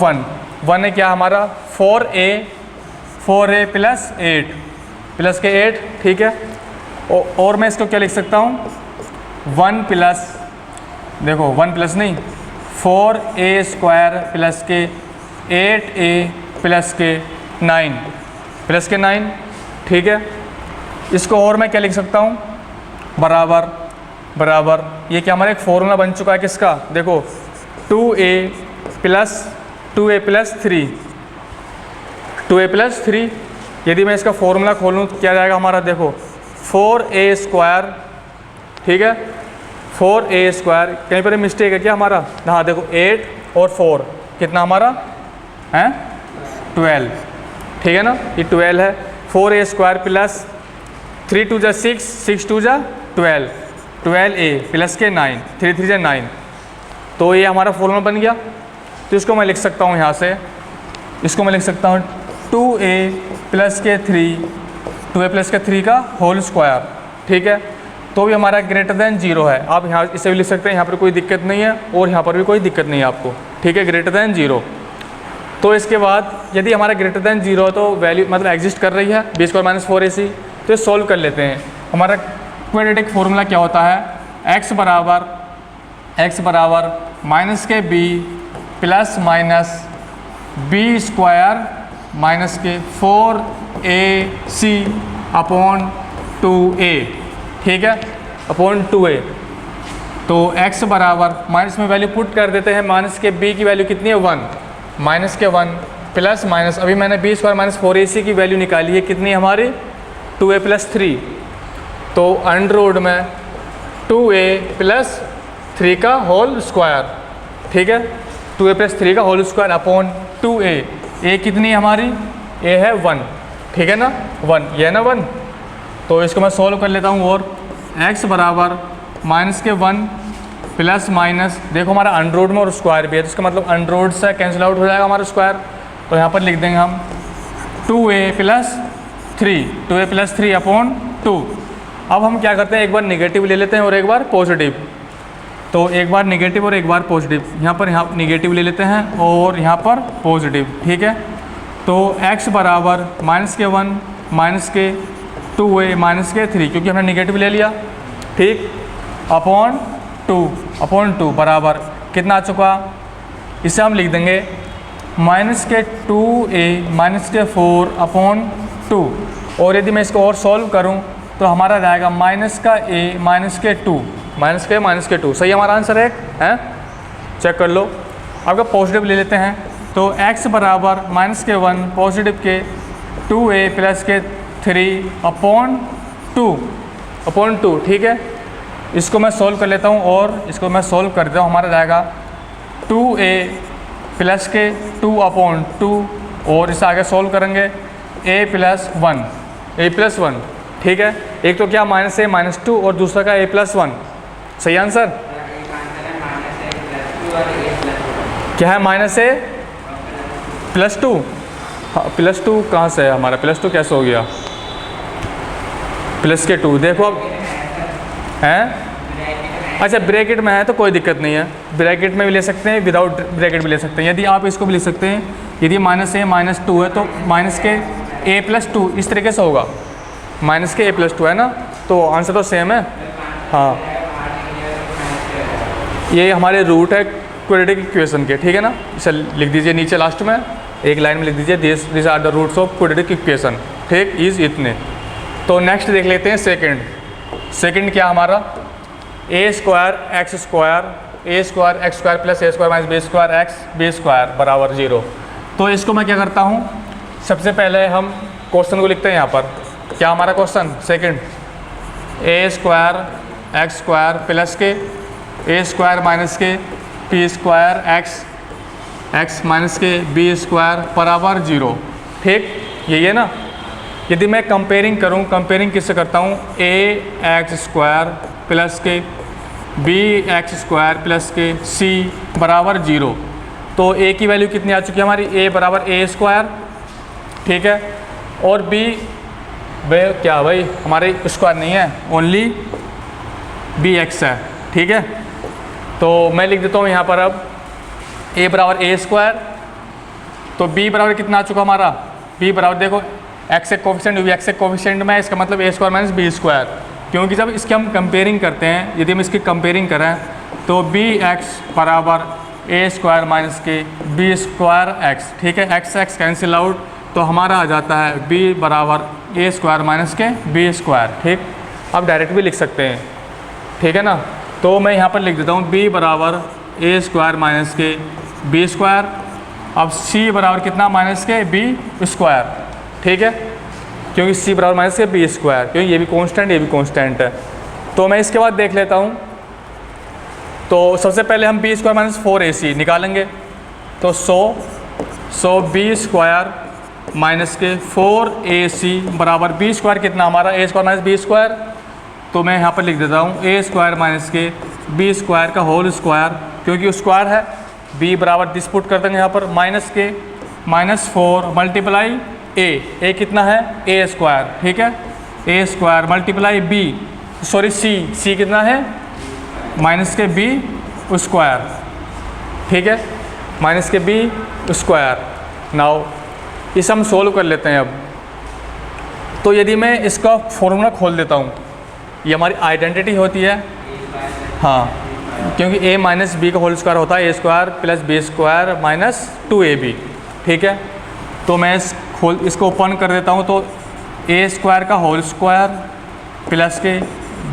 1 है क्या हमारा 4a + 8 प्लस के 8, ठीक है। और मैं इसको क्या लिख सकता हूँ 1 प्लस, देखो 1 प्लस नहीं 4a² प्लस के 8a प्लस के 9, ठीक है। इसको और मैं क्या लिख सकता हूँ बराबर, ये क्या हमारा एक फॉर्मूला बन चुका है किसका, देखो 2a + 3, यदि मैं इसका फॉर्मूला खोलूँ तो क्या जाएगा हमारा, देखो 4a², ठीक है, 4a², कहीं पर मिस्टेक है क्या हमारा, हाँ देखो 8 और 4 कितना हमारा है 12, ठीक है ना, ये 12 है। 4a² प्लस 3 × 2 = 6, 6 × 2 = 12a प्लस के 9, 3 × 3 = 9, तो ये हमारा फॉर्मूला बन गया। तो इसको मैं लिख सकता हूँ यहाँ से, इसको मैं लिख सकता हूँ 2a + के 3 का होल स्क्वायर, ठीक है। तो भी हमारा ग्रेटर देन 0 है, आप यहाँ इसे भी लिख सकते हैं, यहाँ पर कोई दिक्कत नहीं है और यहाँ पर भी कोई दिक्कत नहीं है आपको, ठीक है, ग्रेटर देन 0। तो इसके बाद यदि हमारा ग्रेटर देन 0 है तो वैल्यू मतलब एग्जिस्ट कर रही है b² - 4ac, तो सॉल्व कर लेते हैं। हमारा क्वाड्रेटिक फॉर्मूला क्या होता है, x बराबर माइनस के b plus minus b² minus के 4ac अपॉन 2a, ठीक है, अपॉन 2a। तो x बराबर माइनस में वैल्यू पुट कर देते हैं, माइनस के b की वैल्यू कितनी है 1, माइनस के 1 प्लस माइनस, अभी मैंने b² - 4ac की वैल्यू निकाली है, कितनी हमारी 2a + 3, तो अंडर में 2a + 3 का होल स्क्वायर, ठीक है, 2a + 3 का whole square upon 2a, a कितनी हमारी a है 1, ठीक है ना, 1, ये है ना 1। तो इसको मैं सॉल्व कर लेता हूँ, और x बराबर माइनस के 1 प्लस माइनस, देखो हमारा अंडर में और स्क्वायर भी है, तो इसका मतलब अंडर से कैंसिल आउट हो जाएगा हमारा स्क्वायर, तो यहाँ पर लिख देंगे हम 2a + 3 अपॉन 2। अब हम क्या करते हैं, एक बार नेगेटिव ले लेते हैं और एक बार पॉजिटिव, तो एक बार नेगेटिव और एक बार पॉजिटिव, यहाँ नेगेटिव ले लेते हैं और यहाँ पर पॉजिटिव, ठीक है। तो x बराबर माइनस के 1 माइनस के 2a माइनस के 3, क्योंकि हमने नेगेटिव ले लिया, ठीक। अपॉन टू बराबर कितना आ चुका, इसे हम लिख देंगे माइनस के 2a माइनस के 4 अपॉन 2। और यदि मैं इसको और सॉल्व करूं तो हमारा रहेगा माइनस का a माइनस के 2 सही हमारा आंसर है? चेक कर लो। आपका पॉजिटिव ले लेते हैं तो x बराबर माइनस के 1 पॉजिटिव के 2a प्लस के 3 अपॉन 2, ठीक है। इसको मैं सॉल्व कर लेता हूँ और इसको मैं सॉल्व कर देता हूँ, हमारा रहेगा 2a प्लस के 2 अपॉन 2 और इसे आगे सॉल्व करेंगे a प्लस 1, ठीक है। एक तो क्या माइनस a माइनस 2 और दूसरा का a प्लस 1, सही आंसर क्या है? माइनस a प्लस 2, हाँ प्लस 2 कहाँ से है हमारा, प्लस 2 कैसे हो गया? प्लस के 2 देखो अब हैं, अच्छा ब्रैकेट में है तो कोई दिक्कत नहीं है, ब्रैकेट में भी ले सकते हैं, विदाउट ब्रैकेट भी ले सकते हैं। यदि आप इसको भी ले सकते हैं, यदि माइनस a माइनस 2 है तो माइनस के a प्लस 2 इस तरीके से होगा, माइनस के a प्लस 2 है ना, तो आंसर तो सेम है। हाँ ये हमारे रूट है क्वाड्रेटिक इक्वेशन के, ठीक है ना। इसे लिख दीजिए नीचे लास्ट में एक लाइन में लिख दीजिए this are the roots of quadratic equation, ठीक इज इतने। तो नेक्स्ट देख लेते हैं सेकंड क्या हमारा a square x square plus a square minus B square बराबर 0। तो इसको मैं क्या करता हूँ, सबसे पहले हम क्वेश्चन को लिखते हैं यहाँ पर। क्या हमारा question second, a square x square plus के a स्क्वायर माइनस के p स्क्वायर एक्स माइनस के b स्क्वायर बराबर 0, ठीक यही है ना। यदि मैं कंपेयरिंग किससे करता हूँ, a एक्स स्क्वायर प्लस के b एक्स स्क्वायर प्लस के c बराबर 0। तो a की वैल्यू कितनी आ चुकी है हमारी, a बराबर a स्क्वायर, ठीक है, और b क्या भाई हमारे स्क्वायर नहीं है, ओनली bx है, ठीक है। तो मैं लिख देता हूँ यहाँ पर अब a बराबर a स्क्वायर, तो b बराबर कितना आ चुका हमारा, b बराबर देखो x एक कोफिशिएंट v x एक कोफिशिएंट में, इसका मतलब a square minus b square, क्योंकि जब इसकी हम कंपेयरिंग करते हैं, यदि हम इसकी कंपेयरिंग करें तो bx बराबर a स्क्वायर माइनस के b स्क्वायर x, ठीक है, x कैंसिल आउट, तो हमारा आ जाता है b बराबर a स्क्वायर माइनस के b स्क्वायर, ठीक। अब डायरेक्ट भी लिख सकते हैं, ठीक है ना। तो मैं यहाँ पर लिख देता हूँ b बराबर a स्क्वायर माइनस के b स्क्वायर, अब c बराबर कितना माइनस के b स्क्वायर, ठीक है, क्योंकि c बराबर माइनस के b स्क्वायर, क्योंकि ये भी कांस्टेंट है। तो मैं इसके बाद देख लेता हूँ, तो सबसे पहले हम b स्क्वायर माइनस 4ac निकालेंगे, तो 100 b स्क्वायर माइनस के 4ac बराबर b स्क्वायर कितना हमारा, a square minus b square, तो मैं यहाँ पर लिख देता हूँ a स्क्वायर माइनस के b स्क्वायर का होल स्क्वायर, क्योंकि स्क्वायर है, b बराबर दिस पुट कर देंगे यहाँ पर माइनस के माइनस 4 मल्टीप्लाई a कितना है a स्क्वायर, ठीक है, a स्क्वायर मल्टीप्लाई c कितना है माइनस के b स्क्वायर, ठीक है, माइनस के b स्क्वायर। नाउ इसे हम सोल्व कर लेते हैं अब। तो यदि मैं इसका फॉर्मूला खोल देता हूँ, ये हमारी आइडेंटिटी होती है, हाँ, क्योंकि a माइनस बी का होल स्क्वायर होता है a square plus b square minus 2ab, ठीक है। तो मैं इसको ओपन कर देता हूँ, तो a स्क्वायर का होल स्क्वायर प्लस के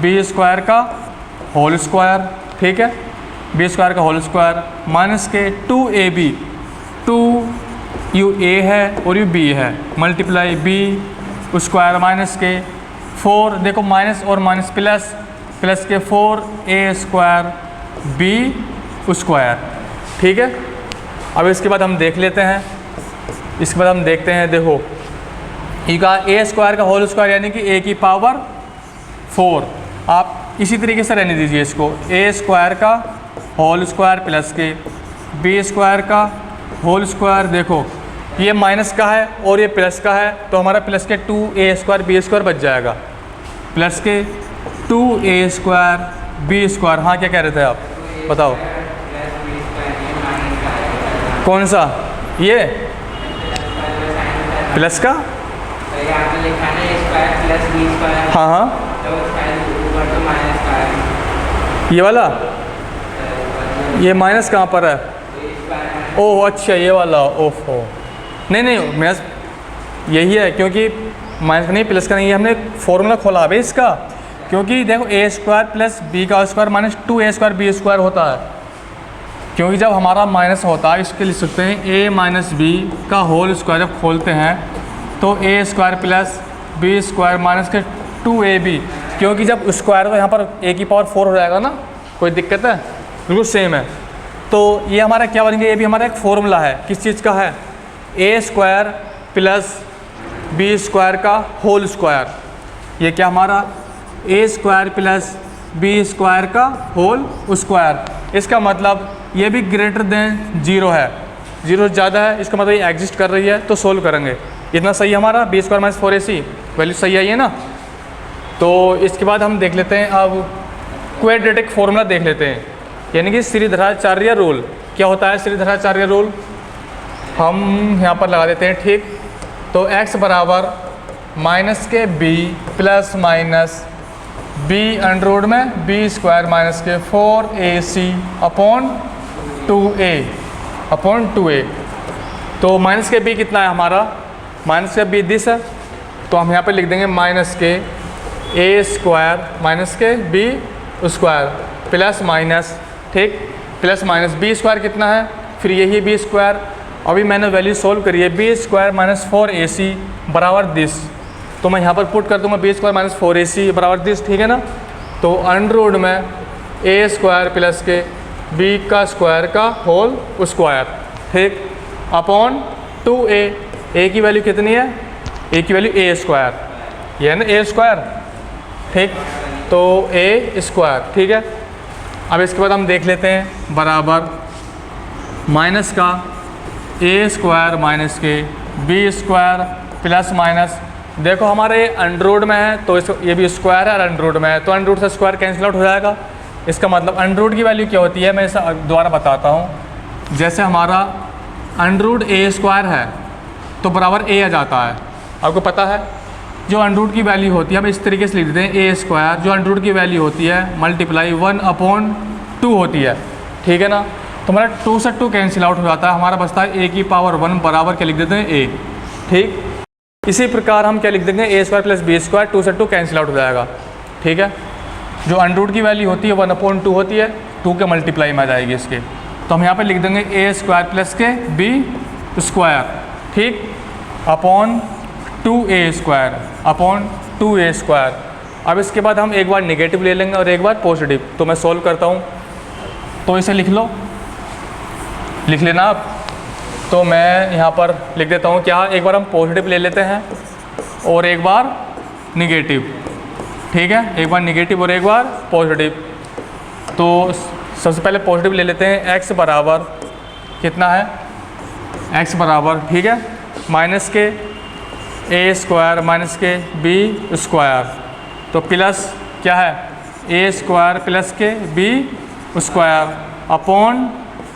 b स्क्वायर का होल स्क्वायर, ठीक है, b स्क्वायर का होल स्क्वायर माइनस के 2ab, 2 यू a है और यू b है, मल्टीप्लाई b स्क्वायर माइनस के 4, देखो माइनस और माइनस प्लस के 4a स्क्वायर b स्क्वायर, ठीक है। अब इसके बाद हम देख लेते हैं, देखो ये का a स्क्वायर का होल स्क्वायर यानी कि a की पावर 4, आप इसी तरीके से रहने दीजिए इसको, a स्क्वायर का होल स्क्वायर प्लस के b स्क्वायर का होल स्क्वायर, देखो ये माइनस का है और ये प्लस का है, तो हमारा प्लस के 2a स्क्वायर b स्क्वायर बच जाएगा, प्लस के 2a स्क्वायर b स्क्वायर। हाँ क्या कह रहे थे आप, बताओ कौन सा, ये प्लस का, हाँ, ये वाला, ये माइनस कहाँ पर है? ओह अच्छा ये वाला, ओफो नहीं नहीं माइनस यही है, क्योंकि माइनस का नहीं प्लस का नहीं है, हमने फॉर्मूला खोला है इसका। क्योंकि देखो ए स्क्वायर प्लस बी का square minus 2a square B square होता है। क्योंकि जब हमारा माइनस होता है इसके लिख सकते हैं a माइनस बी का होल स्क्वायर। जब खोलते हैं तो A square plus B square minus के 2ab, क्योंकि जब स्क्वायर तो यहाँ पर a की पावर 4 हो जाएगा ना, कोई दिक्कत है? बिल्कुल सेम है। तो ये हमारा क्या बनेंगे, ये भी हमारा एक फॉर्मूला है, किस चीज़ का है? A square plus B square का होल स्क्वायर। ये क्या हमारा ए स्क्वायर प्लस बी स्क्वायर का होल स्क्वायर। इसका मतलब ये भी ग्रेटर देन 0 है, 0 से ज़्यादा है, इसका मतलब ये एग्जिस्ट कर रही है, तो सोल्व करेंगे। इतना सही है हमारा B square minus 4ac value सही आई है ना। तो इसके बाद हम देख लेते हैं अब क्वाड्रेटिक फॉर्मूला देख लेते हैं, यानी कि श्रीधराचार्य रूल। क्या होता है श्रीधराचार्य रूल? हम यहाँ पर लगा देते हैं, ठीक। तो x बराबर माइनस के b plus minus b under root में b स्क्वायर माइनस के 4ac अपॉन 2a। तो माइनस के b कितना है हमारा? माइनस के b दिस है, तो हम यहाँ पे लिख देंगे माइनस के a स्क्वायर माइनस के b स्क्वायर प्लस माइनस, ठीक, प्लस माइनस b स्क्वायर कितना है, फिर यही b स्क्वायर। अभी मैंने वैल्यू सोल्व करी है, b स्क्वायर माइनस 4ac बराबर दिस, तो मैं यहाँ पर पुट कर दूँगा b स्क्वायर माइनस 4ac बराबर दिस, ठीक है ना। तो अंडर रूट में a स्क्वायर प्लस के b का स्क्वायर का होल स्क्वायर, ठीक, अपॉन 2a की वैल्यू कितनी है? a की वैल्यू a स्क्वायर, ये है ना a स्क्वायर, ठीक, तो a स्क्वायर, ठीक है। अब इसके बाद हम देख लेते हैं बराबर माइनस का ए स्क्वायर माइनस के बी स्क्वायर प्लस माइनस, देखो हमारे ये अंडर रूट में है तो इस ये भी स्क्वायर है और अंडर रूट में है, तो अंडर रूट से स्क्वायर कैंसिल आउट हो जाएगा। इसका मतलब अंडर रूट की वैल्यू क्या होती है, मैं इसे दोबारा बताता हूँ। जैसे हमारा अंडर रूट ए स्क्वायर है तो बराबर ए आ जाता है, आपको पता है। जो अंडर रूट की वैल्यू होती है हम इस तरीके से लिख देते हैं, ए स्क्वायर जो अंडर रूट की वैल्यू होती है मल्टीप्लाई 1/2 होती है, ठीक है ना। तो हमारा 2 से 2 कैंसिल आउट हो जाता है, हमारा बचता है a की पावर 1 बराबर क्या लिख देते हैं a, ठीक। इसी प्रकार हम क्या लिख देंगे, a square plus B square 2 से 2 कैंसिल आउट हो जाएगा, ठीक है। जो अंडर रूट की वैल्यू होती है 1/2 होती है, 2 के मल्टीप्लाई में आ जाएगी इसके, तो हम यहाँ पर लिख देंगे a स्क्वायर प्लस के बी स्क्वायर, ठीक, upon 2a square upon 2a square. अब इसके बाद हम एक बार नेगेटिव ले लेंगे और एक बार पॉजिटिव, तो मैं सॉल्व करता हूँ। तो इसे लिख लो, लिख लेना आप। तो मैं यहाँ पर लिख देता हूँ क्या, एक बार हम पॉजिटिव ले लेते हैं और एक बार निगेटिव, ठीक है, एक बार निगेटिव और एक बार पॉजिटिव। तो सबसे पहले पॉजिटिव ले लेते हैं, x बराबर कितना है, x बराबर, ठीक है, माइनस के ए स्क्वायर माइनस के बी स्क्वायर, तो प्लस क्या है ए स्क्वायर प्लस के B square upon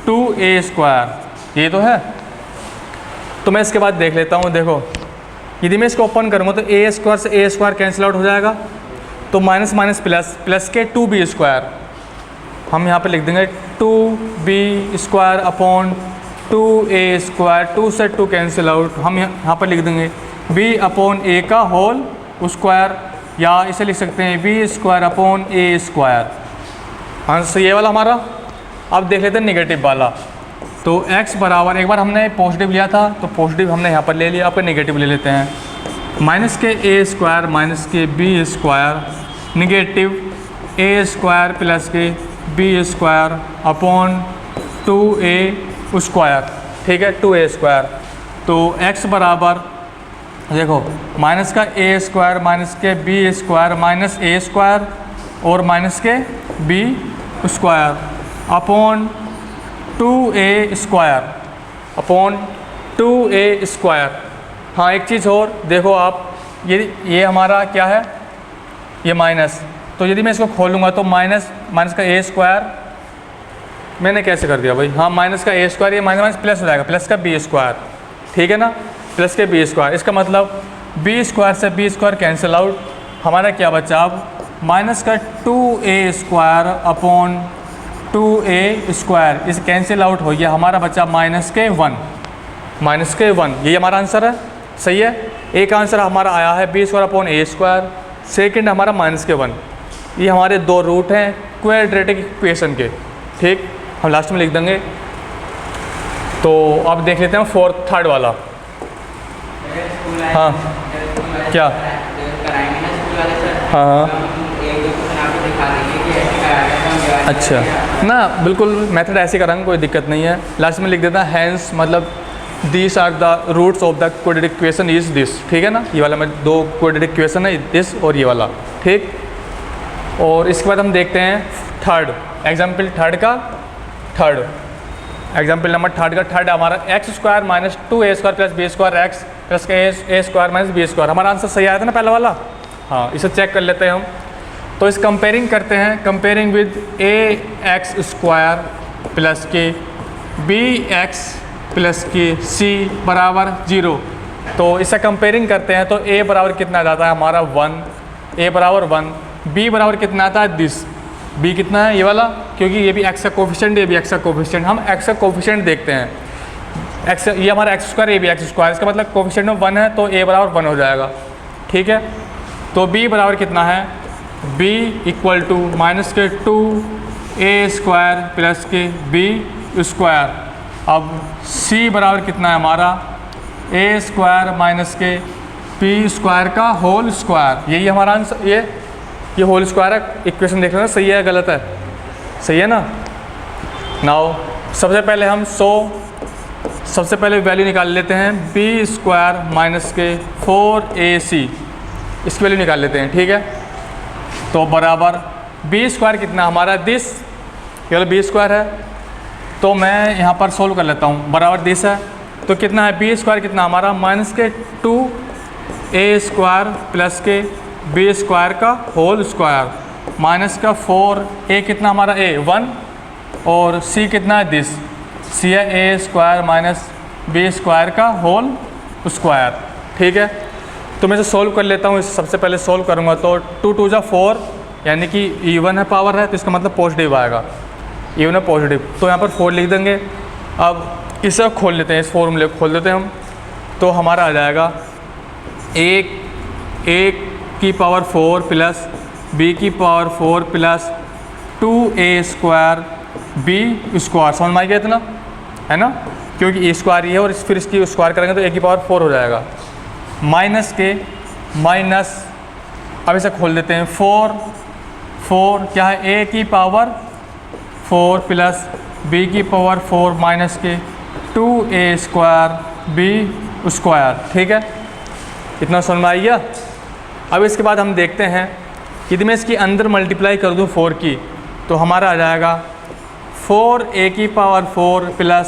2a square, ये तो है। तो मैं इसके बाद देख लेता हूँ, देखो यदि मैं इसको ओपन करूँगा तो ए स्क्वायर से ए स्क्वायर कैंसिल आउट हो जाएगा, तो माइनस माइनस प्लस, प्लस के 2b स्क्वायर, हम यहाँ पे लिख देंगे 2b square upon 2a square, 2 से 2 कैंसिल आउट, हम यहाँ पर लिख देंगे b अपॉन a का होल स्क्वायर, या इसे लिख सकते हैं b square upon a square. Answer ये वाला हमारा। अब देख लेते हैं नेगेटिव वाला। तो x बराबर, एक बार हमने पॉजिटिव लिया था तो पॉजिटिव हमने यहाँ पर ले लिया, आपको नेगेटिव ले लेते हैं, माइनस के a स्क्वायर माइनस के b square negative a square plus के b square upon 2a square, ठीक है, 2a स्क्वायर। तो x बराबर देखो माइनस का a स्क्वायर माइनस के b square minus a square और माइनस के b square upon 2a square upon 2a square. हाँ एक चीज़ और देखो आप, ये हमारा क्या है, ये माइनस, तो यदि मैं इसको खोलूँगा तो माइनस माइनस का a स्क्वायर, मैंने कैसे कर दिया भाई, हाँ माइनस का a स्क्वायर, ये माइनस माइनस प्लस हो जाएगा, प्लस का b स्क्वायर, ठीक है ना, प्लस के b स्क्वायर। इसका मतलब b स्क्वायर से b स्क्वायर कैंसिल आउट, हमारा क्या बचा अब माइनस का 2a² अपॉन 2a², इसे कैंसिल आउट हो गया, हमारा बचा माइनस के 1, यही हमारा आंसर है। सही है। एक आंसर हमारा आया है b² अपॉन a², सेकेंड हमारा माइनस के 1। ये हमारे दो रूट हैं क्वाड्रेटिक इक्वेशन के। ठीक, हम लास्ट में लिख देंगे। तो अब देख लेते हैं थर्ड वाला। हाँ क्या? हाँ अच्छा ना, बिल्कुल मेथड ऐसे कराएंगे, कोई दिक्कत नहीं है। लास्ट में लिख देता है हैंस, मतलब this are the roots of the quadratic equation is this. ठीक है ना, ये वाला मैं दो क्वाड्रेटिक इक्वेशन है, दिस और ये वाला। ठीक, और इसके बाद हम देखते हैं third example, example number third हमारा x² minus 2a² plus b² x plus a² minus b²। हमारा आंसर सही आया था ना पहला वाला। हाँ, इसे चेक कर लेते हैं हम। तो इस कंपेयरिंग करते हैं, कंपेयरिंग विद ax² प्लस के bx प्लस के c बराबर 0। तो इससे कंपेयरिंग करते हैं तो a बराबर कितना आ जाता है हमारा 1, a बराबर 1, b बराबर कितना आता है दिस, b कितना है ये वाला, क्योंकि ये भी x का कोफिशिएंट, ये भी x का कोफिशिएंट। हम x का कोफिशिएंट देखते हैं, x ये हमारा x², ये भी x², इसका मतलब कोफिशिएंट में 1 है तो a बराबर 1 हो जाएगा। ठीक है, तो b बराबर कितना है, b इक्वल टू माइनस के 2a² प्लस के b²। अब c बराबर कितना है हमारा, a² माइनस के b² का होल स्क्वायर। यही हमारा आंसर, ये होल स्क्वायर है। इक्वेशन देख लेना सही है गलत है, सही है ना। नाउ सबसे पहले हम सबसे पहले वैल्यू निकाल लेते हैं b² माइनस के 4ac, इसकी वैल्यू निकाल लेते हैं। ठीक है, तो बराबर b² कितना हमारा दिस, केवल b² है, तो मैं यहाँ पर सोल्व कर लेता हूँ। बराबर दिस है तो कितना है b² कितना हमारा माइनस के 2a² प्लस के b² का होल स्क्वायर माइनस का 4a कितना हमारा a 1 और c कितना है दिस, c है a² माइनस b² का होल स्क्वायर। ठीक है, तो मैं इसे सोल्व कर लेता हूँ। इसे सबसे पहले सोल्व करूँगा तो 2 2 जा 4, यानी कि इवन है, पावर है, तो इसका मतलब पॉजिटिव आएगा, इवन है पॉजिटिव, तो यहाँ पर 4 लिख देंगे। अब इसे खोल लेते हैं, इस फॉर्मूले को खोल देते हैं हम, तो हमारा आ जाएगा एक की पावर 4 प्लस b की पावर 4 प्लस 2a² b²। समझ में आ गया इतना, है ना, क्योंकि a² ही है और फिर इसकी स्क्वायर करेंगे तो a की पावर 4 हो जाएगा। माइनस के माइनस, अब इसे खोल देते हैं, 4 क्या है, a की पावर 4 प्लस b की पावर 4 माइनस के 2a² b²। ठीक है, इतना समझ में आ गया। अब इसके बाद हम देखते हैं यदि मैं इसकी अंदर मल्टीप्लाई कर दूं 4 की, तो हमारा आ जाएगा 4a की पावर 4 प्लस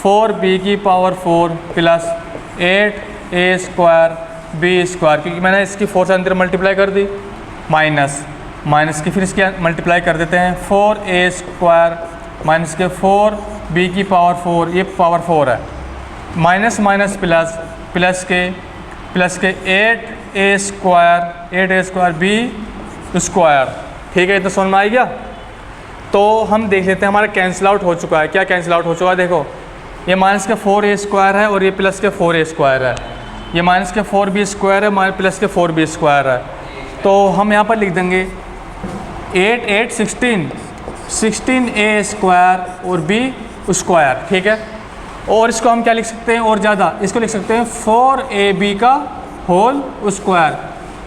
4b की पावर 4 प्लस 8a² b², क्योंकि मैंने इसकी 4 से अंदर मल्टीप्लाई कर दी, माइनस की फिर इसकी मल्टीप्लाई कर देते हैं, 4a² माइनस के 4b की पावर 4, ये पावर 4 है, माइनस माइनस प्लस के 8a² b²। ठीक है, इतना समझ में आ गया। तो हम देख लेते हैं हमारा कैंसिल आउट हो चुका है। क्या कैंसिल आउट हो चुका है, देखो ये माइनस के 4a² है और ये प्लस के 4a² है, ये माइनस के 4b² है, प्लस के 4b² है। तो हम यहाँ पर लिख देंगे 8 16a² और b²। ठीक है, और इसको हम क्या लिख सकते हैं, और ज़्यादा इसको लिख सकते हैं 4ab का होल स्क्वायर।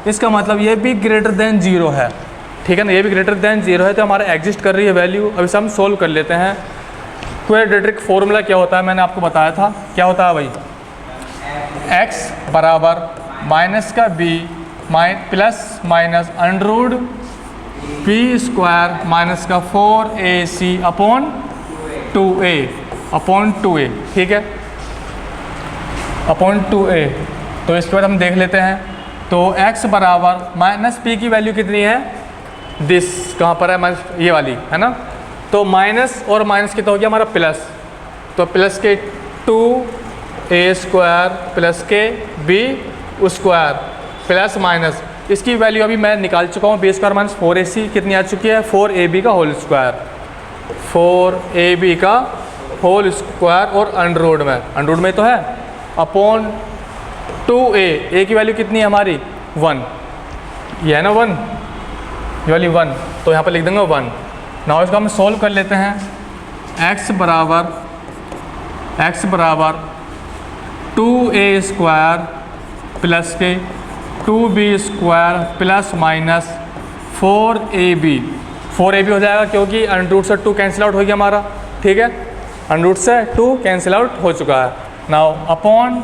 इसका मतलब ये भी ग्रेटर देन 0 है। ठीक है ना, ये भी ग्रेटर देन 0 है, तो हमारा एग्जिस्ट कर रही है वैल्यू। अब इसे हम सोल्व कर लेते हैं। क्वाड्रेटिक फॉर्मूला क्या होता है, मैंने आपको बताया था, क्या होता है भाई, x बराबर माइनस का b plus minus under root b² minus का 4ac अपॉन 2a। ठीक है, अपॉन 2a। तो इसके बाद हम देख लेते हैं, तो x बराबर माइनस p की वैल्यू कितनी है, दिस कहाँ पर है, माइनस ये वाली है ना, तो माइनस और माइनस कितना हो गया हमारा प्लस, तो प्लस के 2a² प्लस के b² प्लस माइनस इसकी वैल्यू अभी मैं निकाल चुका हूँ, बी स्क्वायर माइनस 4ac कितनी आ चुकी है, 4ab का होल स्क्वायर, 4ab का होल स्क्वायर और अंडर रूट में तो है अपॉन 2a की वैल्यू कितनी है हमारी 1, ये है ना 1, ये वाली 1, तो यहाँ पर लिख देंगे 1। नाउ इसको हम सॉल्व कर लेते हैं। x बराबर 2a स्क्वायर प्लस के 2b square plus minus 4ab हो जाएगा क्योंकि अंडर रूट से 2 कैंसिल आउट हो गया हमारा, ठीक है, अंडर रूट से 2 कैंसिल आउट हो चुका है। नाउ अपॉन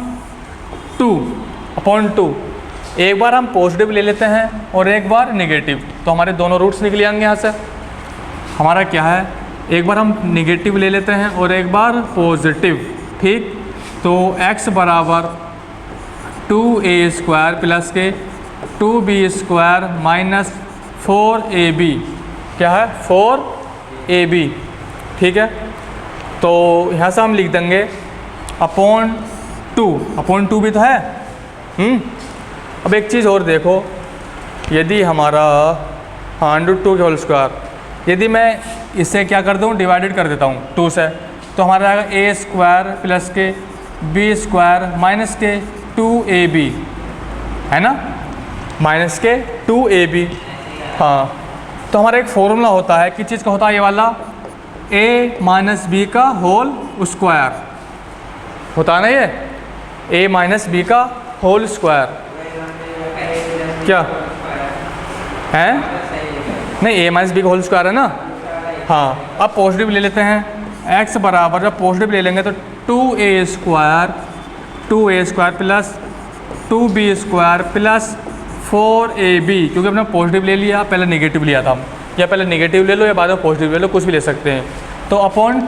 2 एक बार हम पॉजिटिव ले लेते हैं और एक बार नेगेटिव, तो हमारे दोनों रूट्स निकल आएंगे यहाँ से। हमारा क्या है, एक बार हम नेगेटिव ले लेते हैं और एक बार पॉजिटिव, ठीक, तो x बराबर 2a स्क्वायर प्लस के 2b स्क्वायर माइनस 4ab, क्या है 4ab, ठीक है। तो यहाँ से हम लिख देंगे अपॉन 2 भी तो है। अब एक चीज़ और देखो, यदि हमारा अंडर 2 के होल स्क्वायर, यदि मैं इसे क्या कर दूँ, डिवाइडेड कर देता हूँ 2 से, तो हमारा आएगा a स्क्वायर प्लस के b स्क्वायर माइनस के 2ab, है ना, माइनस के 2ab। हाँ, तो हमारा एक फॉर्मूला होता है, किस चीज़ का होता है, ये वाला a माइनस बी का होल स्क्वायर होता है ना, ये a माइनस बी का होल स्क्वायर, क्या है, नहीं a माइनस बी का होल स्क्वायर है ना। हाँ, अब पॉजिटिव ले लेते हैं, x बराबर जब पॉजिटिव ले लेंगे तो 2a square plus 2b square plus 4ab, क्योंकि हमने पॉजिटिव ले लिया, पहले नेगेटिव लिया था हम, या पहले नेगेटिव ले लो या बाद में पॉजिटिव ले लो, कुछ भी ले सकते हैं। तो अपॉन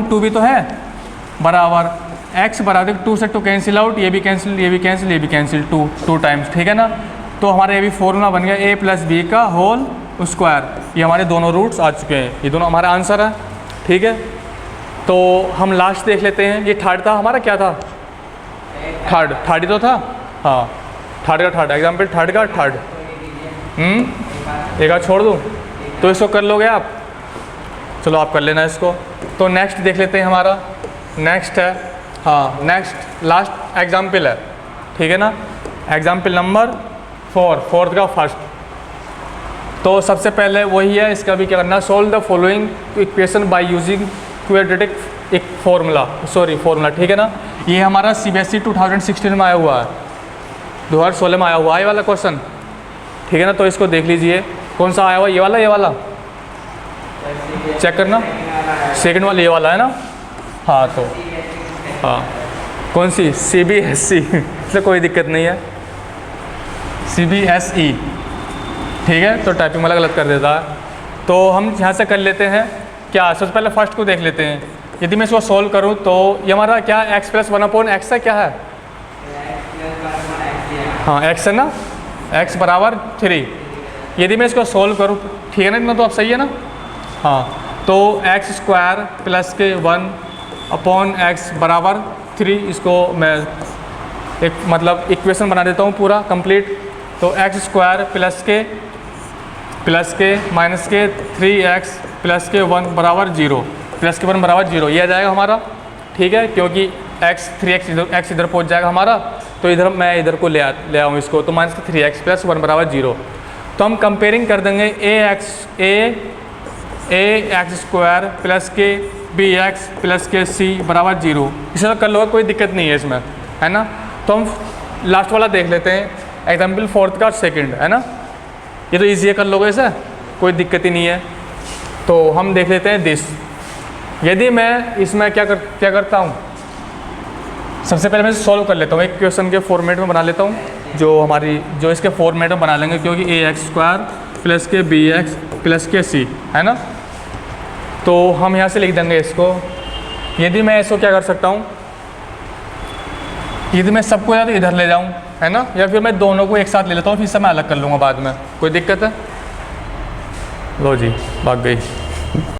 2b तो है बराबर x बराबर 2 से 2 कैंसिल आउट, ये भी कैंसिल 2 टाइम्स, ठीक है ना। तो हमारा ये भी फॉर्मूला बन गया a प्लस बी का होल स्क्वायर, ये हमारे दोनों रूट्स आ चुके हैं, ये दोनों हमारा आंसर है, ठीक है। तो हम लास्ट देख लेते हैं, ये थर्ड था हमारा, क्या था, थर्ड ही तो था। हाँ, थर्ड एग्जाम्पल थर्ड एक आध छोड़ दूँ तो इसको कर लोगे आप, चलो आप कर लेना इसको। तो नेक्स्ट देख लेते हैं, हमारा नेक्स्ट है, हाँ नेक्स्ट लास्ट एग्जाम्पल है, ठीक है ना, एग्जाम्पल नंबर 4 का फर्स्ट। तो सबसे पहले वही है, इसका भी क्या करना, solve the following equation by using quadratic एक फॉर्मूला, ठीक है ना। ये हमारा CBSE 2016 में आया हुआ है, 2016 में आया हुआ है ये वाला क्वेश्चन, ठीक है ना। तो इसको देख लीजिए कौन सा आया हुआ, ये वाला चेक करना, सेकंड वाला ये वाला है ना। हाँ, तो हाँ कौन सी, CBSE इसलिए कोई दिक्कत नहीं है, CBSE, ठीक है। तो टाइपिंग वाला गलत कर देता है, तो हम यहाँ से कर लेते हैं क्या, सबसे पहले फर्स्ट को देख लेते हैं। यदि मैं इसको सॉल्व करूँ तो ये हमारा क्या है, x प्लस 1/x है, क्या है, हाँ x है ना, x बराबर 3। यदि मैं इसको सॉल्व करूँ, ठीक है ना, इतना तो अब सही है ना। हाँ, तो x स्क्वायर प्लस के 1/x बराबर 3, इसको मैं एक मतलब इक्वेशन बना देता हूँ पूरा कंप्लीट। तो x स्क्वायर प्लस के माइनस के 3x प्लस के 1 बराबर 0, प्लस के 1 बराबर 0, ये आ जाएगा हमारा, ठीक है, क्योंकि x इधर पहुँच जाएगा हमारा, तो इधर मैं इधर को ले आऊँ इसको, तो माइनस के 3x प्लस 1 बराबर 0। तो हम कंपेयरिंग कर देंगे ax स्क्वायर प्लस के bx प्लस के c बराबर 0, इसे तो कर लो, कोई दिक्कत नहीं है इसमें, है ना। तो हम लास्ट वाला देख लेते हैं, एग्जाम्पल 4 का सेकंड, है ना, ये तो ईजी है, कर लोगे इसे, कोई दिक्कत ही नहीं है। तो हम देख लेते हैं दिस, यदि मैं इसमें क्या करता हूँ, सबसे पहले मैं सॉल्व कर लेता हूँ, एक क्वेश्चन के फॉर्मेट में बना लेता हूँ, जो इसके फॉर्मेट में बना लेंगे, क्योंकि ax स्क्वायर प्लस के bx प्लस के c, है ना। तो हम यहाँ से लिख देंगे इसको, यदि मैं इसको क्या कर सकता हूँ, यदि मैं सबको या तो इधर ले जाऊँ, है ना, या फिर मैं दोनों को एक साथ ले लेता हूँ, फिर से मैं अलग कर लूँगा बाद में, कोई दिक्कत है, लो जी भाग गई।